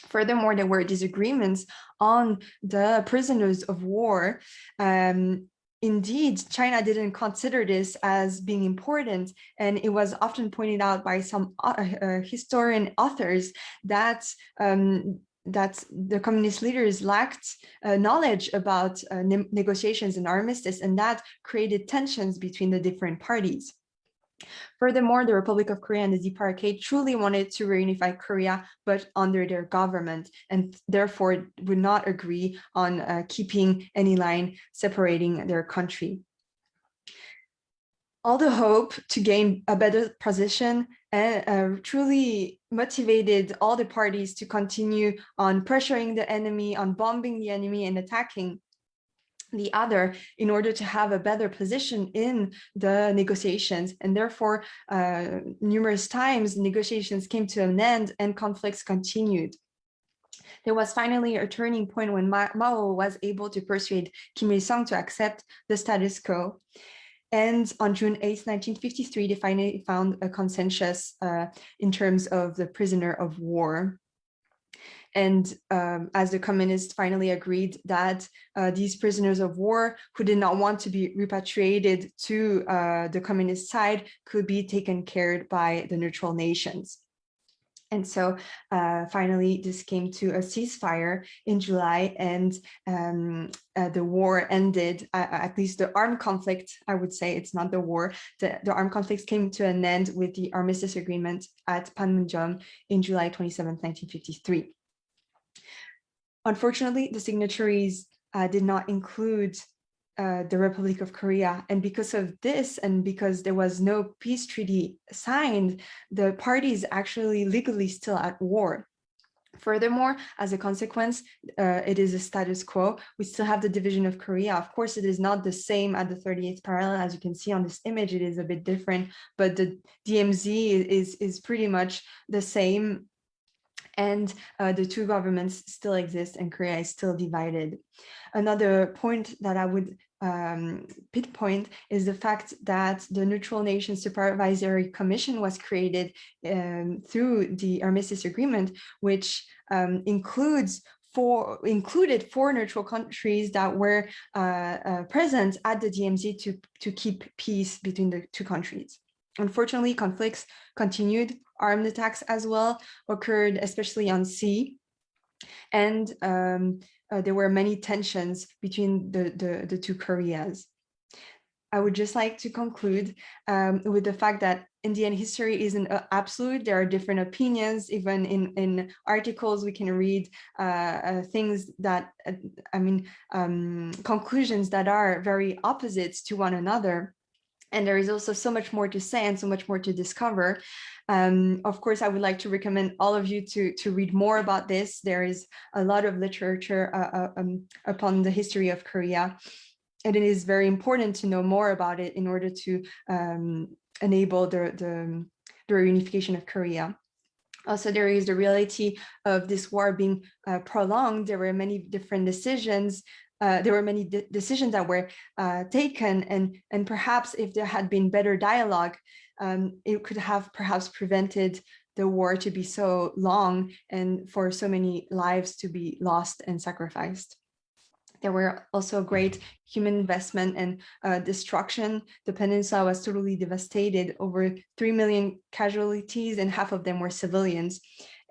Speaker 8: Furthermore, there were disagreements on the prisoners of war. Indeed, China didn't consider this as being important, and it was often pointed out by some historian authors that the communist leaders lacked knowledge about negotiations and armistice, and that created tensions between the different parties. Furthermore, the Republic of Korea and the DPRK truly wanted to reunify Korea, but under their government, and therefore would not agree on keeping any line separating their country. All the hope to gain a better position truly motivated all the parties to continue on pressuring the enemy, on bombing the enemy and attacking the other in order to have a better position in the negotiations. And therefore, numerous times negotiations came to an end and conflicts continued. There was finally a turning point when Mao was able to persuade Kim Il-sung to accept the status quo. And on June 8, 1953, they finally found a consensus in terms of the prisoner of war. And as the communists finally agreed that these prisoners of war who did not want to be repatriated to the communist side could be taken care of by the neutral nations. And so finally, this came to a ceasefire in July, and the war ended, at least the armed conflict, I would say, it's not the war, the armed conflicts came to an end with the armistice agreement at Panmunjom in July 27, 1953. Unfortunately, the signatories did not include the Republic of Korea. And because of this, and because there was no peace treaty signed, the parties actually legally still at war. Furthermore, as a consequence, it is a status quo. We still have the division of Korea. Of course, it is not the same at the 38th parallel. As you can see on this image, it is a bit different, but the DMZ is pretty much the same. And the two governments still exist and Korea is still divided. Another point that I would pinpoint is the fact that the Neutral Nations Supervisory Commission was created through the Armistice Agreement, which included four neutral countries that were present at the DMZ to keep peace between the two countries. Unfortunately, conflicts continued. Armed attacks as well occurred, especially on sea. And there were many tensions between the two Koreas. I would just like to conclude with the fact that Indian history isn't absolute. There are different opinions. Even in articles, we can read things that, conclusions that are very opposite to one another. And there is also so much more to say and so much more to discover. Of course, I would like to recommend all of you to read more about this. There is a lot of literature upon the history of Korea, and it is very important to know more about it in order to enable the reunification of Korea. Also, there is the reality of this war being prolonged. There were many different decisions. There were many decisions that were taken, and perhaps if there had been better dialogue, it could have perhaps prevented the war to be so long and for so many lives to be lost and sacrificed. There were also great human investment and destruction. The peninsula was totally devastated, over 3 million casualties, and half of them were civilians.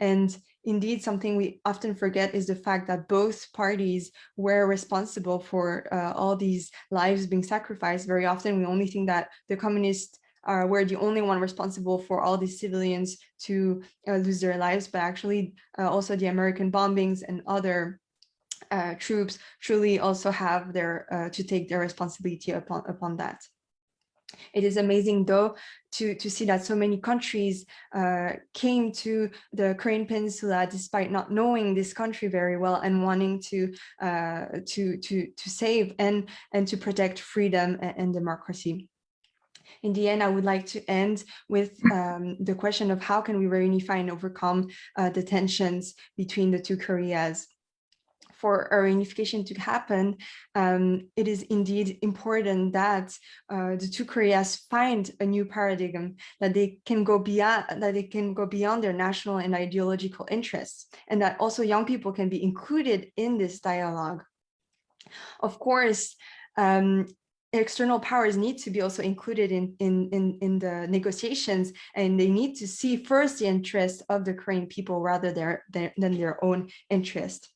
Speaker 8: And indeed, something we often forget is the fact that both parties were responsible for all these lives being sacrificed. Very often, we only think that the communists were the only one responsible for all these civilians to lose their lives, but actually also the American bombings and other troops truly also have their to take their responsibility upon that. It is amazing, though, to see that so many countries came to the Korean Peninsula despite not knowing this country very well and wanting to save and to protect freedom and democracy. In the end, I would like to end with the question of how can we reunify and overcome the tensions between the two Koreas. For a reunification to happen, it is indeed important that the two Koreas find a new paradigm, that they can go beyond their national and ideological interests, and that also young people can be included in this dialogue. Of course, external powers need to be also included in the negotiations, and they need to see first the interest of the Korean people rather than their own interest.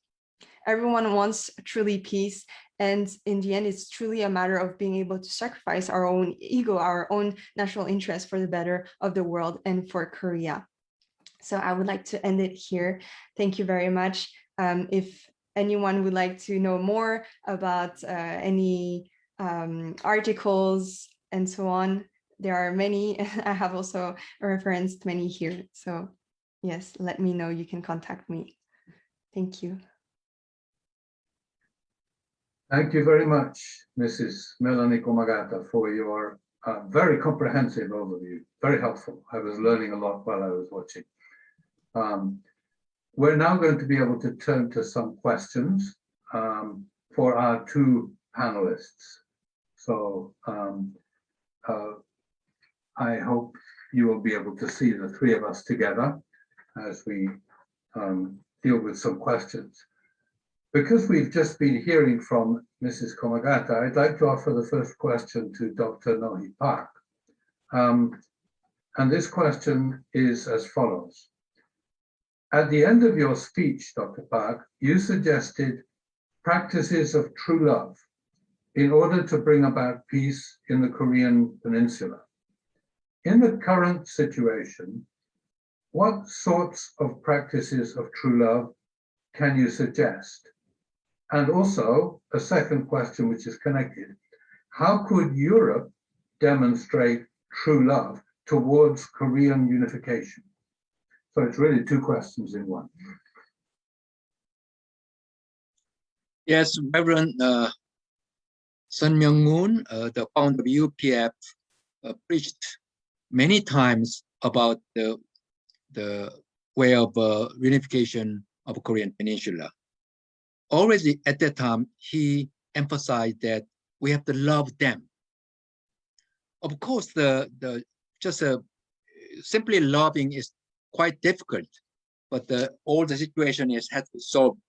Speaker 8: Everyone wants truly peace, and in the end, it's truly a matter of being able to sacrifice our own ego, our own national interest for the better of the world and for Korea. So I would like to end it here. Thank you very much. If anyone would like to know more about any articles and so on, there are many. I have also referenced many here. So yes, let me know. You can contact me. Thank you.
Speaker 1: Thank you very much, Mrs. Melanie Komagata, for your very comprehensive overview. Very helpful. I was learning a lot while I was watching. We're now going to be able to turn to some questions for our two panelists. So I hope you will be able to see the three of us together as we deal with some questions. Because we've just been hearing from Mrs. Komagata, I'd like to offer the first question to Dr. Nohee Park. And this question is as follows. At the end of your speech, Dr. Park, you suggested practices of true love in order to bring about peace in the Korean Peninsula. In the current situation, what sorts of practices of true love can you suggest? And also, a second question which is connected, how could Europe demonstrate true love towards Korean unification? So it's really two questions in one.
Speaker 4: Yes, Reverend Sun Myung-moon, the founder of UPF, preached many times about the way of reunification of Korean Peninsula. Already at that time, he emphasized that we have to love them. Of course, simply loving is quite difficult, but all the situation has to be solved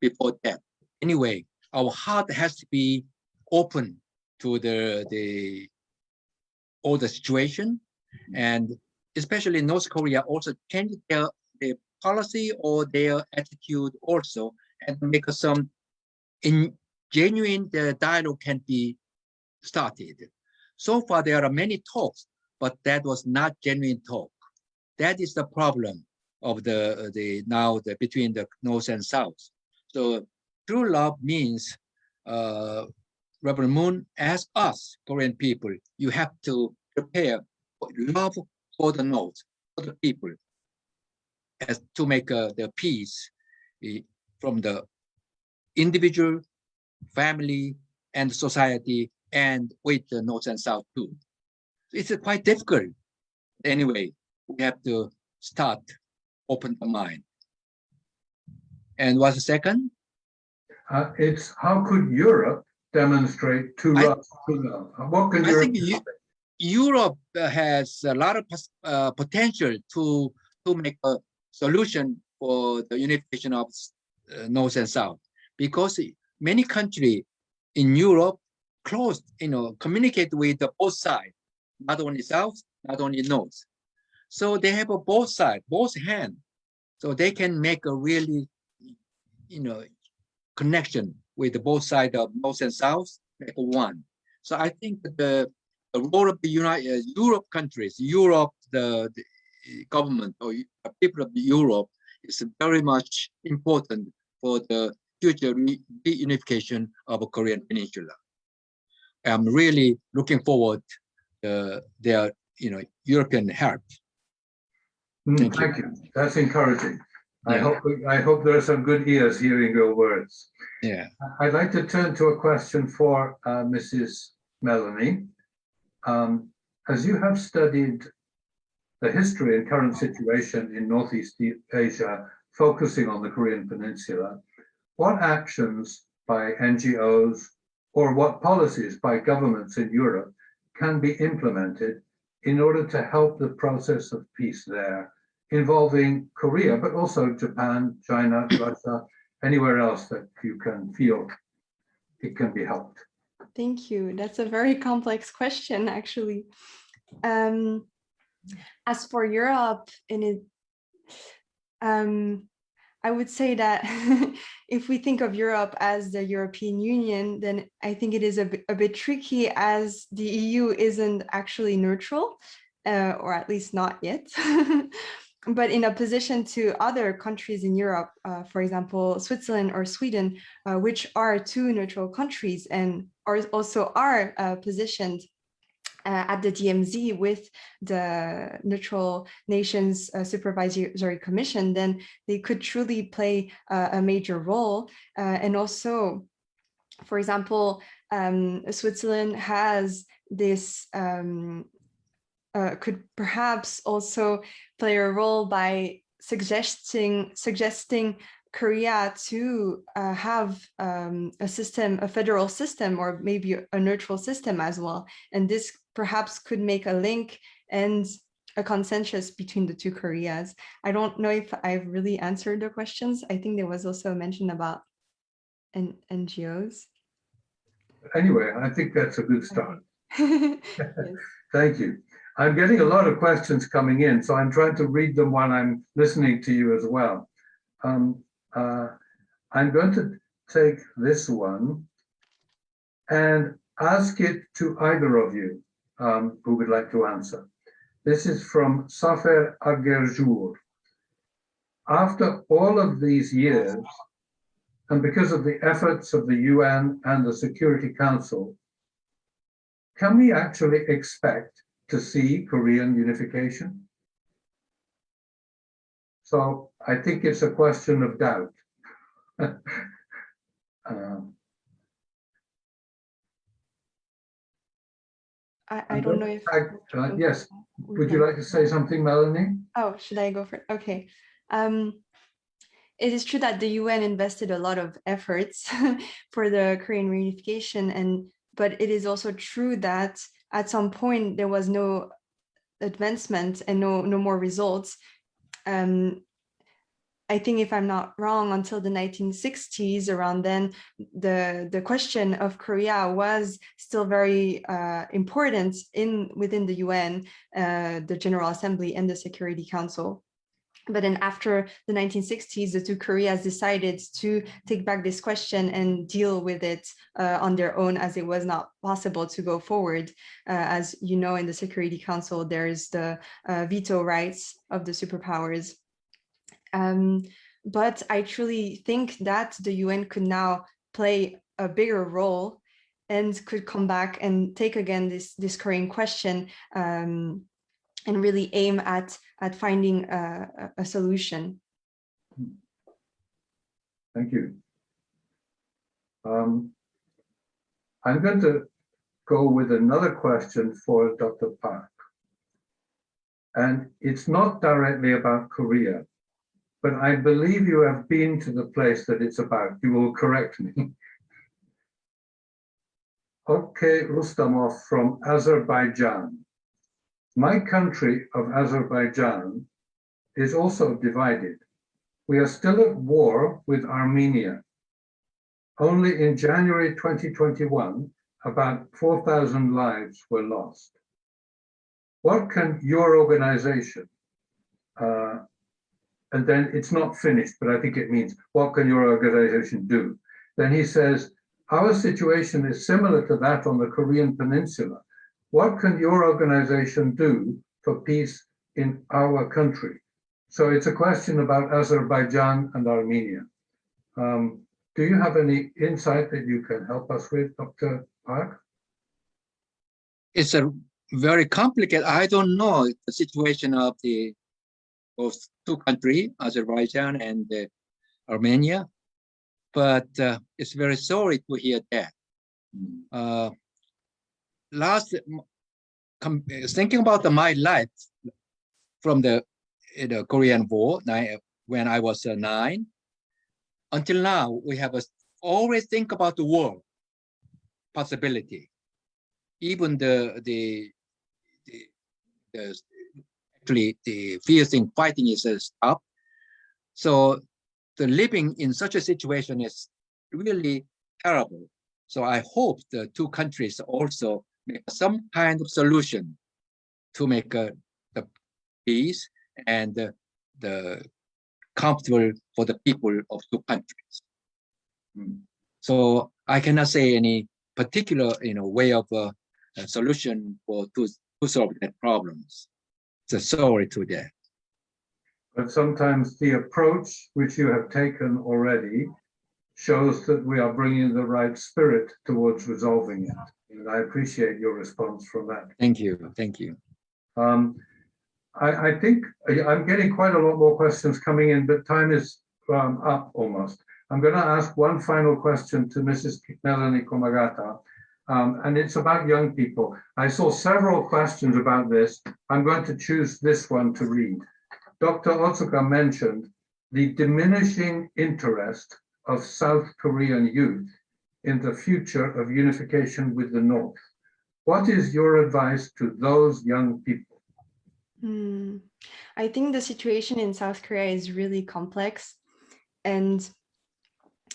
Speaker 4: before that. Anyway, our heart has to be open to all the situation, and especially North Korea also changed their policy or their attitude also, and make some genuine dialogue can be started. So far, there are many talks, but that was not genuine talk. That is the problem of between the North and South. So true love means, Reverend Moon asked us, Korean people, you have to prepare love for the North, for the people, as to make the peace from the individual, family, and society, and with the North and South too. It's quite difficult. Anyway, we have to start open the mind. And what's the second?
Speaker 1: It's how could Europe demonstrate true love? What can Europe do?
Speaker 4: Europe has a lot of potential to make a solution for the unification of North and South, because many countries in Europe communicate with both sides, not only South, not only North. So they have both sides, both hands, so they can make a really, connection with both sides of North and South, like one. So I think that the role of the Europe countries, the government or people of Europe is very much important for the future reunification of the Korean Peninsula. I'm really looking forward to their European help. Thank you.
Speaker 1: Thank you. That's encouraging.
Speaker 4: Yeah.
Speaker 1: I hope there are some good ears hearing your words.
Speaker 4: Yeah.
Speaker 1: I'd like to turn to a question for Mrs. Melanie. As you have studied the history and current situation in Northeast Asia, focusing on the Korean Peninsula, what actions by NGOs or what policies by governments in Europe can be implemented in order to help the process of peace there, involving Korea, but also Japan, China, Russia, anywhere else that you can feel it can be helped?
Speaker 8: Thank you. That's a very complex question, actually. As for Europe, I would say that if we think of Europe as the European Union, then I think it is a bit tricky, as the EU isn't actually neutral, or at least not yet. But in opposition to other countries in Europe, for example, Switzerland or Sweden, which are two neutral countries and are also positioned at the DMZ with the Neutral Nations Supervisory Commission, then they could truly play a major role. And also, for example, Switzerland has this, could perhaps also play a role by suggesting Korea to have a federal system, or maybe a neutral system as well. And this perhaps could make a link and a consensus between the two Koreas. I don't know if I've really answered the questions. I think there was also a mention about NGOs.
Speaker 1: Anyway, I think that's a good start.
Speaker 8: Yes.
Speaker 1: Thank you. I'm getting a lot of questions coming in, so I'm trying to read them while I'm listening to you as well. I'm going to take this one and ask it to either of you who would like to answer. This is from Safer Agerjour. After all of these years, and because of the efforts of the UN and the Security Council, can we actually expect to see Korean unification? So I think it's a question of doubt.
Speaker 8: I don't know if...
Speaker 1: yes, would you like to say something, Melanie?
Speaker 8: Oh, should I go for it? Okay. It is true that the UN invested a lot of efforts for the Korean reunification, but it is also true that at some point there was no advancement and no more results. I think, if I'm not wrong, until the 1960s, around then, the question of Korea was still very important within the UN, the General Assembly and the Security Council. But then after the 1960s, the two Koreas decided to take back this question and deal with it on their own, as it was not possible to go forward. As you know, in the Security Council, there's the veto rights of the superpowers. But I truly think that the UN could now play a bigger role and could come back and take again this Korean question, and really aim at finding a solution.
Speaker 1: Thank you. I'm going to go with another question for Dr. Park. And it's not directly about Korea, but I believe you have been to the place that it's about. You will correct me. Okay, Rustamov from Azerbaijan. My country of Azerbaijan is also divided. We are still at war with Armenia. Only in January 2021, about 4,000 lives were lost. What can your organization, and then it's not finished, but I think it means, what can your organization do? Then he says, our situation is similar to that on the Korean Peninsula. What can your organization do for peace in our country? So it's a question about Azerbaijan and Armenia. Do you have any insight that you can help us with, Dr. Park?
Speaker 4: It's a very complicated. I don't know the situation of the both two countries, Azerbaijan and Armenia, but it's very sorry to hear that. Thinking about my life from the Korean War when I was 9 until now, we have always think about the war possibility. Even the fiercing fighting is stopped. So the living in such a situation is really terrible. So I hope the two countries also make some kind of solution to make the peace and the comfortable for the people of two countries. So I cannot say any particular way of a solution to solve that problems. So sorry to that.
Speaker 1: But sometimes the approach which you have taken already shows that we are bringing the right spirit towards resolving it. And I appreciate your response from that.
Speaker 4: Thank you. Thank you.
Speaker 1: I think I'm getting quite a lot more questions coming in, but time is up almost. I'm going to ask one final question to Mrs. Melanie Komagata, and it's about young people. I saw several questions about this. I'm going to choose this one to read. Dr. Otsuka mentioned the diminishing interest of South Korean youth in the future of unification with the North. What is your advice to those young people?
Speaker 8: I think the situation in South Korea is really complex. And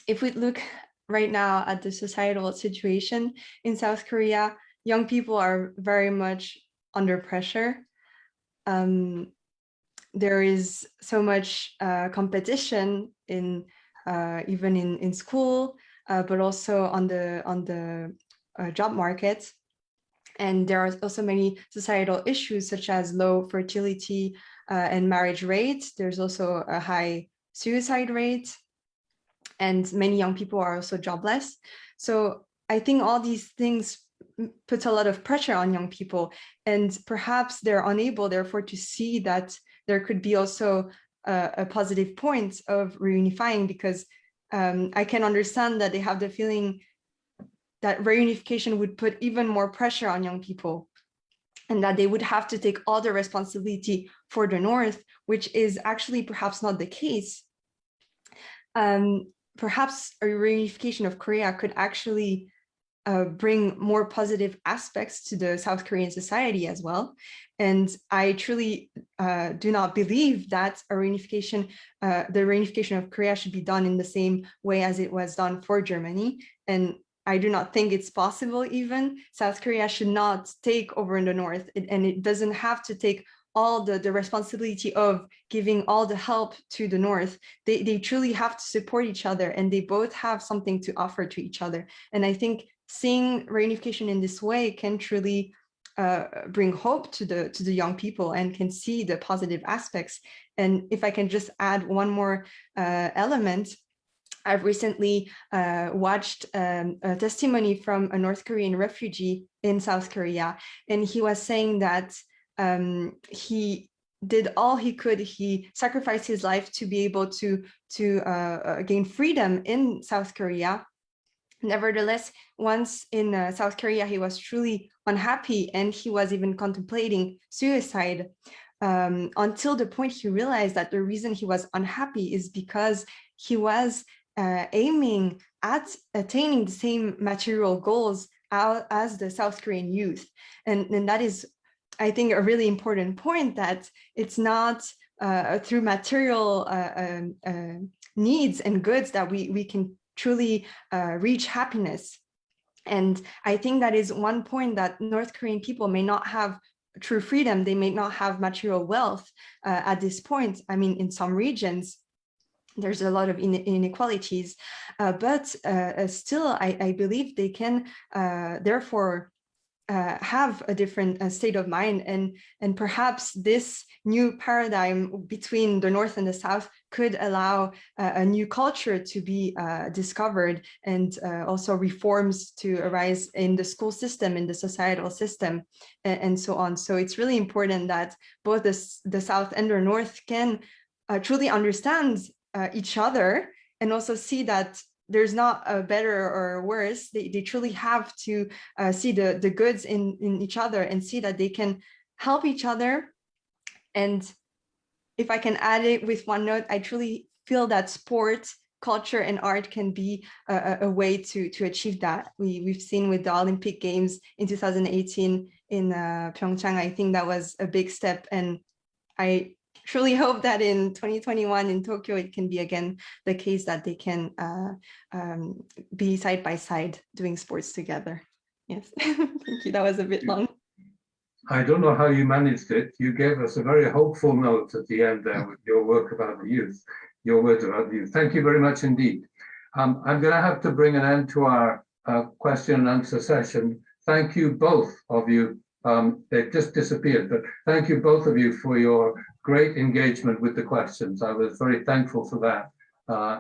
Speaker 8: if we look right now at the societal situation in South Korea, young people are very much under pressure. There is so much competition in even in school, but also on the job market. And there are also many societal issues such as low fertility and marriage rates. There's also a high suicide rate, and many young people are also jobless. So I think all these things put a lot of pressure on young people, and perhaps they're unable, therefore, to see that there could be also a positive point of reunifying, because I can understand that they have the feeling that reunification would put even more pressure on young people, and that they would have to take all the responsibility for the North, which is actually perhaps not the case. Perhaps a reunification of Korea could actually bring more positive aspects to the South Korean society as well. And I truly do not believe that the reunification of Korea should be done in the same way as it was done for Germany. And I do not think it's possible even. South Korea should not take over in the North, and it doesn't have to take all the responsibility of giving all the help to the North. They truly have to support each other, and they both have something to offer to each other. And I think seeing reunification in this way can truly bring hope to the young people and can see the positive aspects. And if I can just add one more element, I've recently watched a testimony from a North Korean refugee in South Korea, and he was saying that he did all he could. He sacrificed his life to be able to gain freedom in South Korea. Nevertheless, once in South Korea, he was truly unhappy, and he was even contemplating suicide until the point he realized that the reason he was unhappy is because he was aiming at attaining the same material goals as the South Korean youth. And that is, I think, a really important point, that it's not through material needs and goods that we can truly reach happiness. And I think that is one point, that North Korean people may not have true freedom. They may not have material wealth at this point. I mean, in some regions, there's a lot of inequalities, but still, I believe they can therefore have a different state of mind, and perhaps this new paradigm between the North and the South could allow a new culture to be discovered, and also reforms to arise in the school system, in the societal system, and so on. So it's really important that both the South and the North can truly understand each other, and also see that there's not a better or worse. They truly have to see the goods in each other, and see that they can help each other. And if I can add it with one note, I truly feel that sport, culture, and art can be a way to achieve that. We've seen with the Olympic Games in 2018 in Pyeongchang. I think that was a big step, and I truly hope that in 2021 in Tokyo, it can be again the case that they can be side by side doing sports together. Yes, thank you. That was a bit long.
Speaker 1: I don't know how you managed it. You gave us a very hopeful note at the end there with your work about the youth, your words about the youth. Thank you very much indeed. I'm going to have to bring an end to our question and answer session. Thank you, both of you. They've just disappeared, but thank you, both of you, for your great engagement with the questions. I was very thankful for that,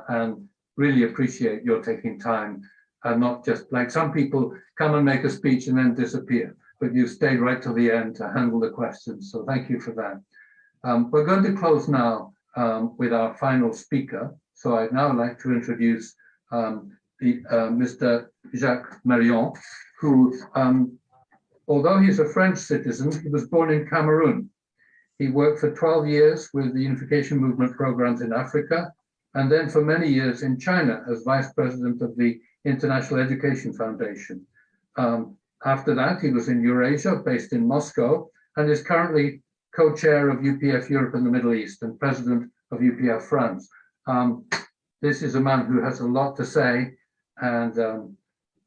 Speaker 1: and really appreciate your taking time, and not just like some people come and make a speech and then disappear, but you stayed right till the end to handle the questions. So thank you for that. We're going to close now with our final speaker. So I'd now like to introduce Mr. Jacques Marion, who, although he's a French citizen, he was born in Cameroon. He worked for 12 years with the Unification Movement programs in Africa, and then for many years in China as vice president of the International Education Foundation. After that, he was in Eurasia, based in Moscow, and is currently co-chair of UPF Europe and the Middle East and president of UPF France. This is a man who has a lot to say, and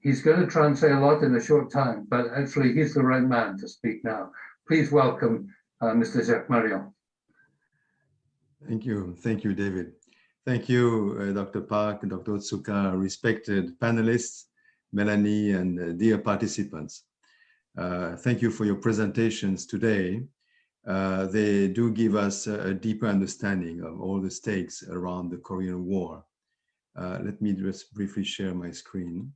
Speaker 1: he's going to try and say a lot in a short time, but actually he's the right man to speak now. Please welcome Mr. Jacques Marion.
Speaker 9: Thank you, David. Thank you, Dr. Park, Dr. Otsuka, respected panelists, Melanie, and dear participants. Thank you for your presentations today. They do give us a deeper understanding of all the stakes around the Korean War. Let me just briefly share my screen.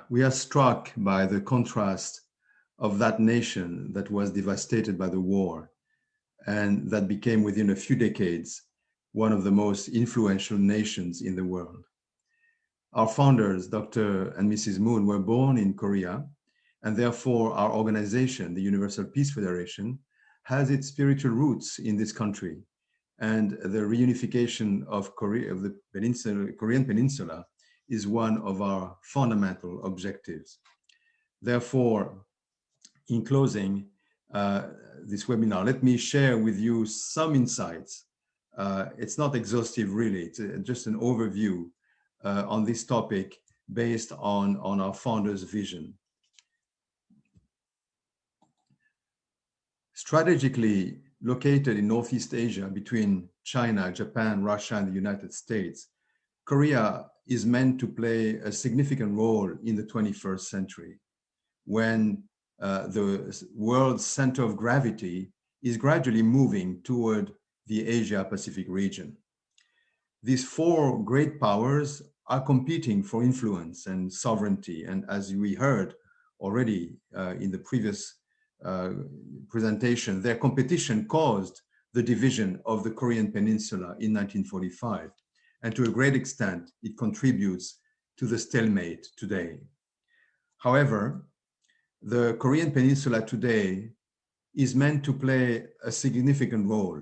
Speaker 9: We are struck by the contrast of that nation that was devastated by the war and that became within a few decades one of the most influential nations in the world. Our founders, Dr. and Mrs. Moon, were born in Korea, and therefore our organization, the Universal Peace Federation, has its spiritual roots in this country, and the reunification of Korea, of the Korean Peninsula, is one of our fundamental objectives. Therefore, in closing this webinar, let me share with you some insights. It's not exhaustive, really. It's just an overview on this topic based on our founders' vision. Strategically located in Northeast Asia between China, Japan, Russia, and the United States, Korea is meant to play a significant role in the 21st century when the world's center of gravity is gradually moving toward the Asia-Pacific region. These four great powers are competing for influence and sovereignty, and as we heard already in the previous presentation, their competition caused the division of the Korean Peninsula in 1945, and to a great extent, it contributes to the stalemate today. However, the Korean Peninsula today is meant to play a significant role.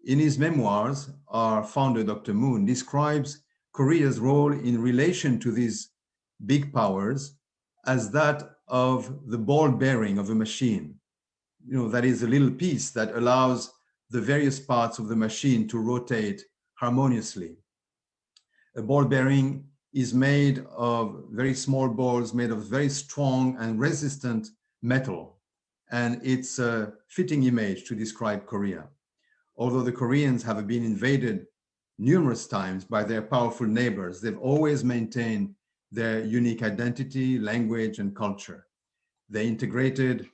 Speaker 9: In his memoirs, our founder, Dr. Moon, describes Korea's role in relation to these big powers as that of the ball bearing of a machine. You know, that is a little piece that allows the various parts of the machine to rotate harmoniously. A ball bearing is made of very small balls made of very strong and resistant metal. And it's a fitting image to describe Korea. Although the Koreans have been invaded numerous times by their powerful neighbors, they've always maintained their unique identity, language, and culture. They integrated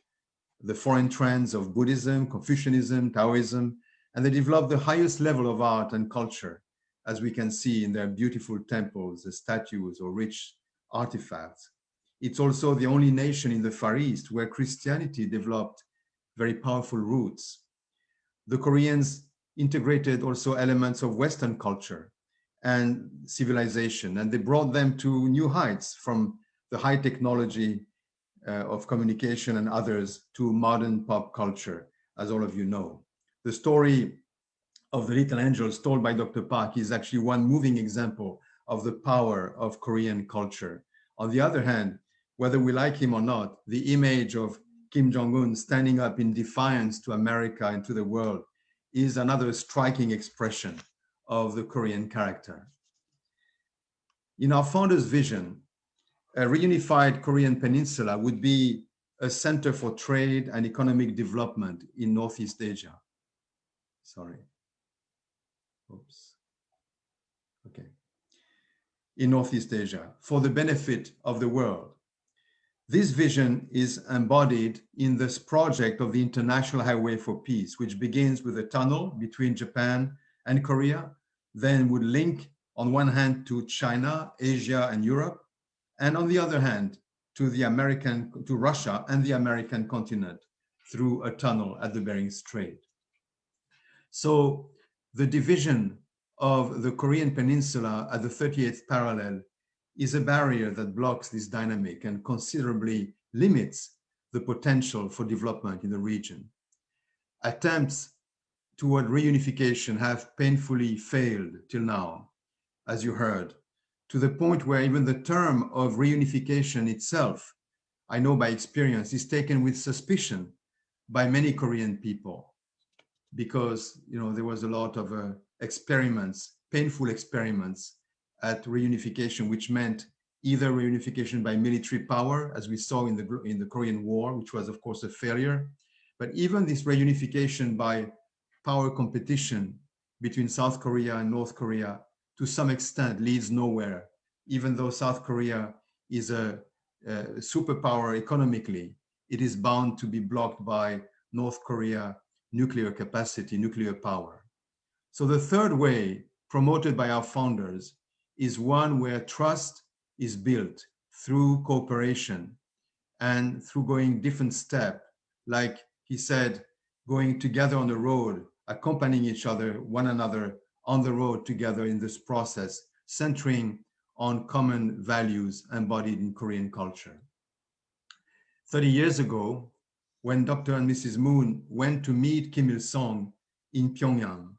Speaker 9: the foreign trends of Buddhism, Confucianism, Taoism, and they developed the highest level of art and culture, as we can see in their beautiful temples, the statues, or rich artifacts. It's also the only nation in the Far East where Christianity developed very powerful roots. The Koreans integrated also elements of Western culture and civilization, and they brought them to new heights, from the high technology of communication and others to modern pop culture, as all of you know. The story of the Little Angels told by Dr. Park is actually one moving example of the power of Korean culture. On the other hand, whether we like him or not, the image of Kim Jong-un standing up in defiance to America and to the world is another striking expression of the Korean character. In our founder's vision, a reunified Korean peninsula would be a center for trade and economic development in Northeast Asia. Sorry. Oops. Okay. In Northeast Asia, for the benefit of the world. This vision is embodied in this project of the International Highway for Peace, which begins with a tunnel between Japan and Korea, then would link on one hand to China, Asia, and Europe, and on the other hand to Russia and the American continent through a tunnel at the Bering Strait. So the division of the Korean peninsula at the 38th parallel is a barrier that blocks this dynamic and considerably limits the potential for development in the region. Attempts toward reunification have painfully failed till now, as you heard, to the point where even the term of reunification itself, I know by experience, is taken with suspicion by many Korean people, because there was a lot of experiments, painful experiments at reunification, which meant either reunification by military power, as we saw in the Korean War, which was of course a failure, but even this reunification by power competition between South Korea and North Korea to some extent leads nowhere, even though South Korea is a superpower economically, it is bound to be blocked by North Korea nuclear capacity, nuclear power. So the third way promoted by our founders is one where trust is built through cooperation and through going different steps, like he said, going together on the road, accompanying each other, one another on the road together in this process, centering on common values embodied in Korean culture. 30 years ago, when Dr. and Mrs. Moon went to meet Kim Il-sung in Pyongyang,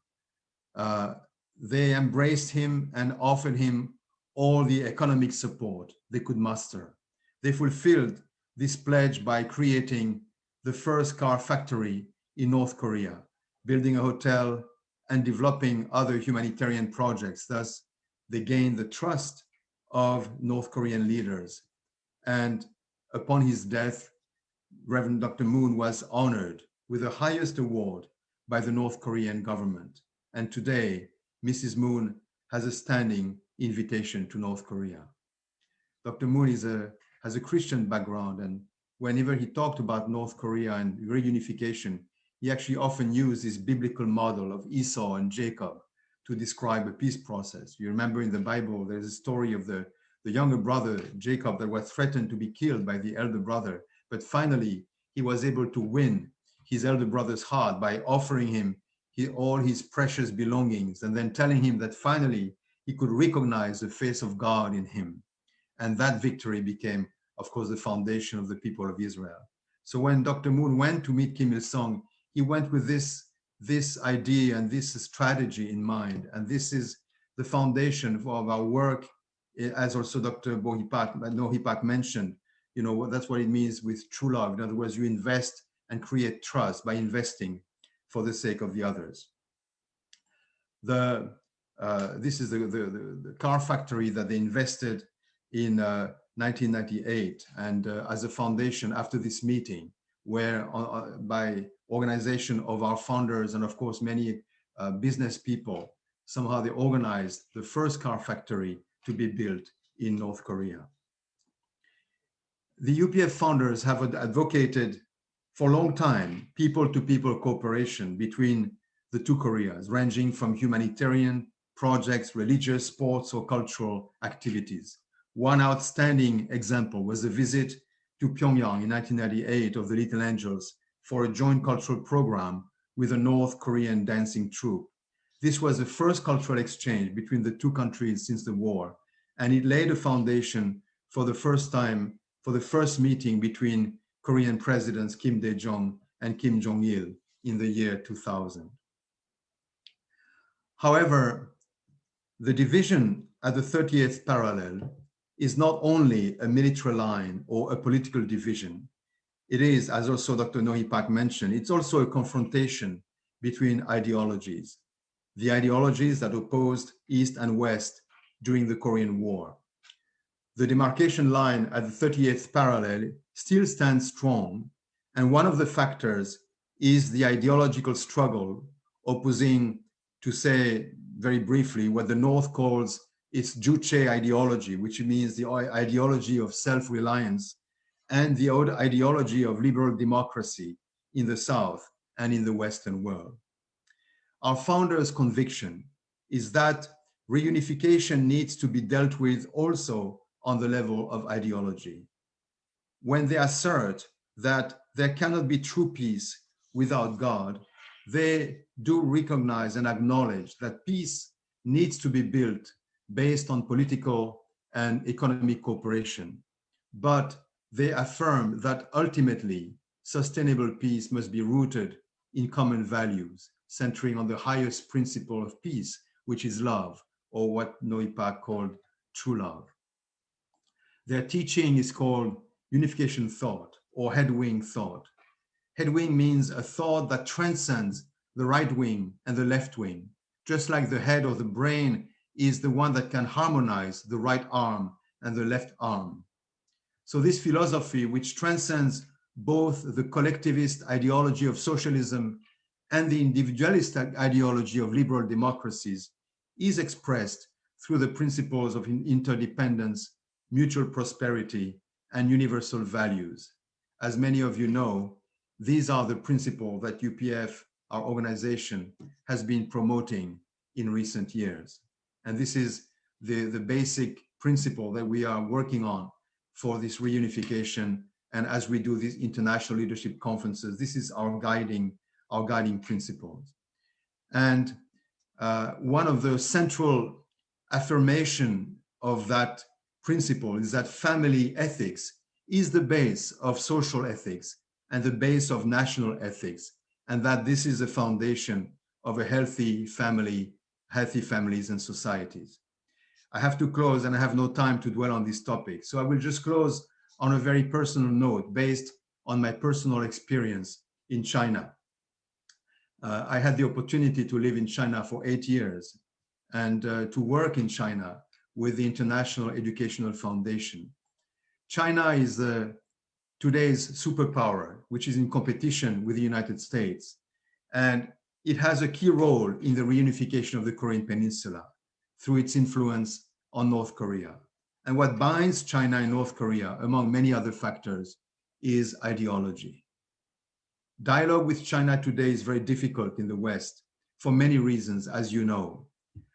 Speaker 9: they embraced him and offered him all the economic support they could muster. They fulfilled this pledge by creating the first car factory in North Korea, building a hotel and developing other humanitarian projects. Thus, they gained the trust of North Korean leaders. And upon his death, Reverend Dr. Moon was honored with the highest award by the North Korean government. And today, Mrs. Moon has a standing invitation to North Korea. Dr. Moon has a Christian background, and whenever he talked about North Korea and reunification, he actually often used this biblical model of Esau and Jacob to describe a peace process. You remember in the Bible, there's a story of the younger brother, Jacob, that was threatened to be killed by the elder brother, but finally he was able to win his elder brother's heart by offering him all his precious belongings and then telling him that finally he could recognize the face of God in him. And that victory became, of course, the foundation of the people of Israel. So when Dr. Moon went to meet Kim Il-sung, he went with this idea and this strategy in mind. And this is the foundation of our work, as also Dr. Nohipak mentioned. That's what it means with true love. In other words, you invest and create trust by investing for the sake of the others. This is the car factory that they invested in 1998, and as a foundation after this meeting, where by organization of our founders and of course many business people, somehow they organized the first car factory to be built in North Korea. the UPF founders have advocated for a long time people-to-people cooperation between the two Koreas, ranging from humanitarian projects, religious, sports, or cultural activities. One outstanding example was the visit to Pyongyang in 1998 of the Little Angels for a joint cultural program with a North Korean dancing troupe. This was the first cultural exchange between the two countries since the war, and it laid a foundation for the first meeting between Korean presidents Kim Dae-jung and Kim Jong-il in the year 2000. However, the division at the 38th parallel is not only a military line or a political division. It is, as also Dr. Nohee Pak mentioned, it's also a confrontation between ideologies, the ideologies that opposed East and West during the Korean War. The demarcation line at the 38th parallel still stands strong, and one of the factors is the ideological struggle opposing, to say very briefly, what the North calls its Juche ideology, which means the ideology of self-reliance, and the ideology of liberal democracy in the South and in the Western world. Our founders' conviction is that reunification needs to be dealt with also on the level of ideology. When they assert that there cannot be true peace without God, they do recognize and acknowledge that peace needs to be built based on political and economic cooperation. But they affirm that ultimately sustainable peace must be rooted in common values, centering on the highest principle of peace, which is love, or what Nohee Pak called true love. Their teaching is called unification thought or head wing thought. Head wing means a thought that transcends the right wing and the left wing, just like the head or the brain is the one that can harmonize the right arm and the left arm. So this philosophy, which transcends both the collectivist ideology of socialism and the individualist ideology of liberal democracies, is expressed through the principles of interdependence, mutual prosperity, and universal values. As many of you know, these are the principles that UPF, our organization, has been promoting in recent years. And this is the basic principle that we are working on for this reunification. And as we do these international leadership conferences, this is our guiding principles. And one of the central affirmation of that principle is that family ethics is the base of social ethics and the base of national ethics, and that this is the foundation of a healthy family, healthy families and societies. I have to close, and I have no time to dwell on this topic. So I will just close on a very personal note based on my personal experience in China. I had the opportunity to live in China for 8 years and to work in China with the International Educational Foundation. China is today's superpower, which is in competition with the United States. And it has a key role in the reunification of the Korean Peninsula through its influence on North Korea. And what binds China and North Korea, among many other factors, is ideology. Dialogue with China today is very difficult in the West for many reasons, as you know.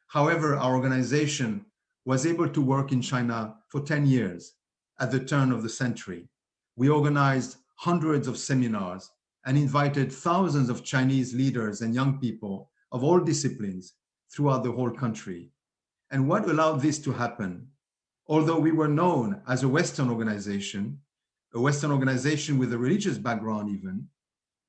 Speaker 9: However, our organization was able to work in China for 10 years at the turn of the century. We organized hundreds of seminars and invited thousands of Chinese leaders and young people of all disciplines throughout the whole country. And what allowed this to happen? Although we were known as a Western organization with a religious background even,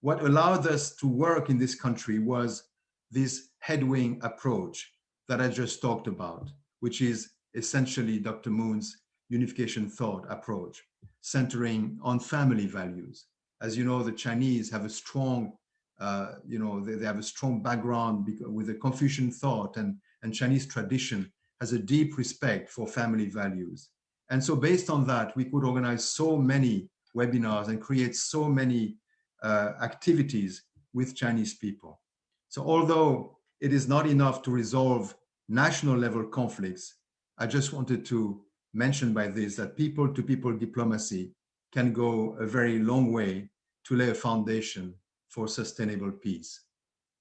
Speaker 9: what allowed us to work in this country was this head-wing approach that I just talked about, which is essentially Dr. Moon's unification thought approach, centering on family values. As you know, the Chinese have a strong, they have a strong background with the Confucian thought, and Chinese tradition has a deep respect for family values. And so based on that, we could organize so many webinars and create so many activities with Chinese people. So although it is not enough to resolve national level conflicts, I just wanted to mention by this that people-to-people diplomacy can go a very long way to lay a foundation for sustainable peace.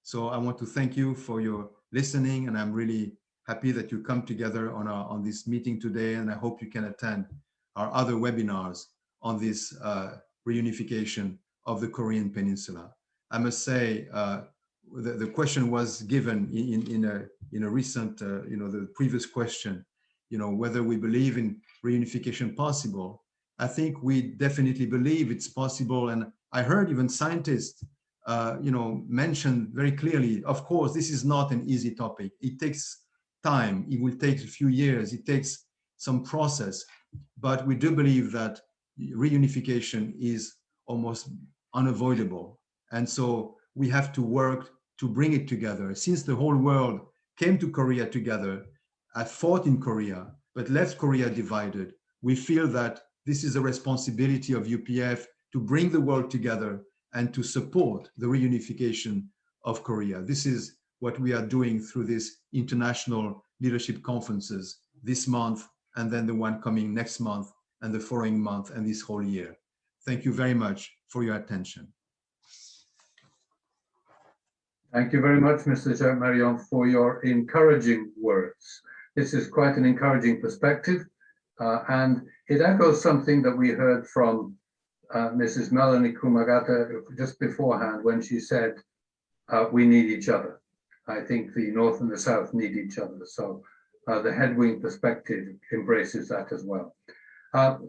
Speaker 9: So I want to thank you for your listening, and I'm really happy that you come together on this meeting today, and I hope you can attend our other webinars on this reunification of the Korean Peninsula. I must say, the question was given in a recent, the previous question, whether we believe in reunification possible. I think we definitely believe it's possible, and I heard even scientists, mention very clearly. Of course, this is not an easy topic. It takes time. It will take a few years. It takes some process, but we do believe that reunification is almost unavoidable, and so we have to work to bring it together. Since the whole world came to Korea together, fought in Korea, but left Korea divided, we feel that this is a responsibility of UPF to bring the world together and to support the reunification of Korea. This is what we are doing through these international leadership conferences this month, and then the one coming next month, and the following month, and this whole year. Thank you very much for your attention.
Speaker 1: Thank you very much, Mr. Jacques Marion, for your encouraging words. This is quite an encouraging perspective, and it echoes something that we heard from Mrs. Melanie Kumagata just beforehand when she said, we need each other. I think the North and the South need each other. So the headwind perspective embraces that as well.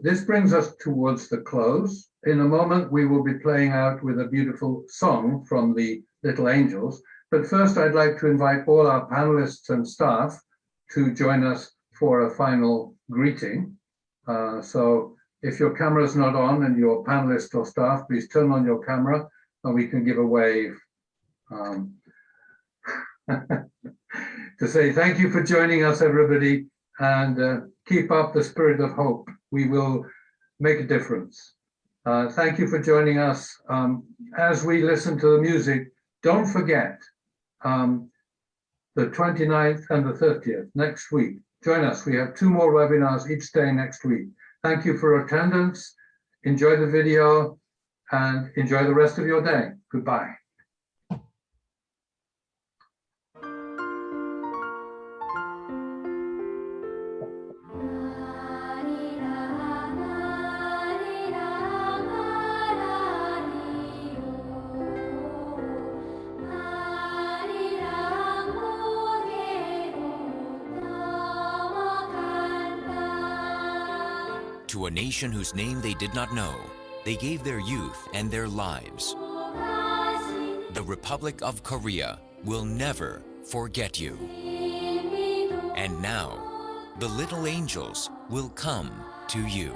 Speaker 1: This brings us towards the close. In a moment, we will be playing out with a beautiful song from the Little Angels. But first, I'd like to invite all our panelists and staff to join us for a final greeting. So if your camera's not on and your panelists or staff, please turn on your camera and we can give a wave to say thank you for joining us, everybody, and keep up the spirit of hope. We will make a difference. Thank you for joining us. As we listen to the music, don't forget the 29th and the 30th next week. Join us. We have 2 more webinars each day next week. Thank you for attendance. Enjoy the video and enjoy the rest of your day. Goodbye.
Speaker 3: To a nation whose name they did not know, they gave their youth and their lives. The Republic of Korea will never forget you. And now, the little angels will come to you.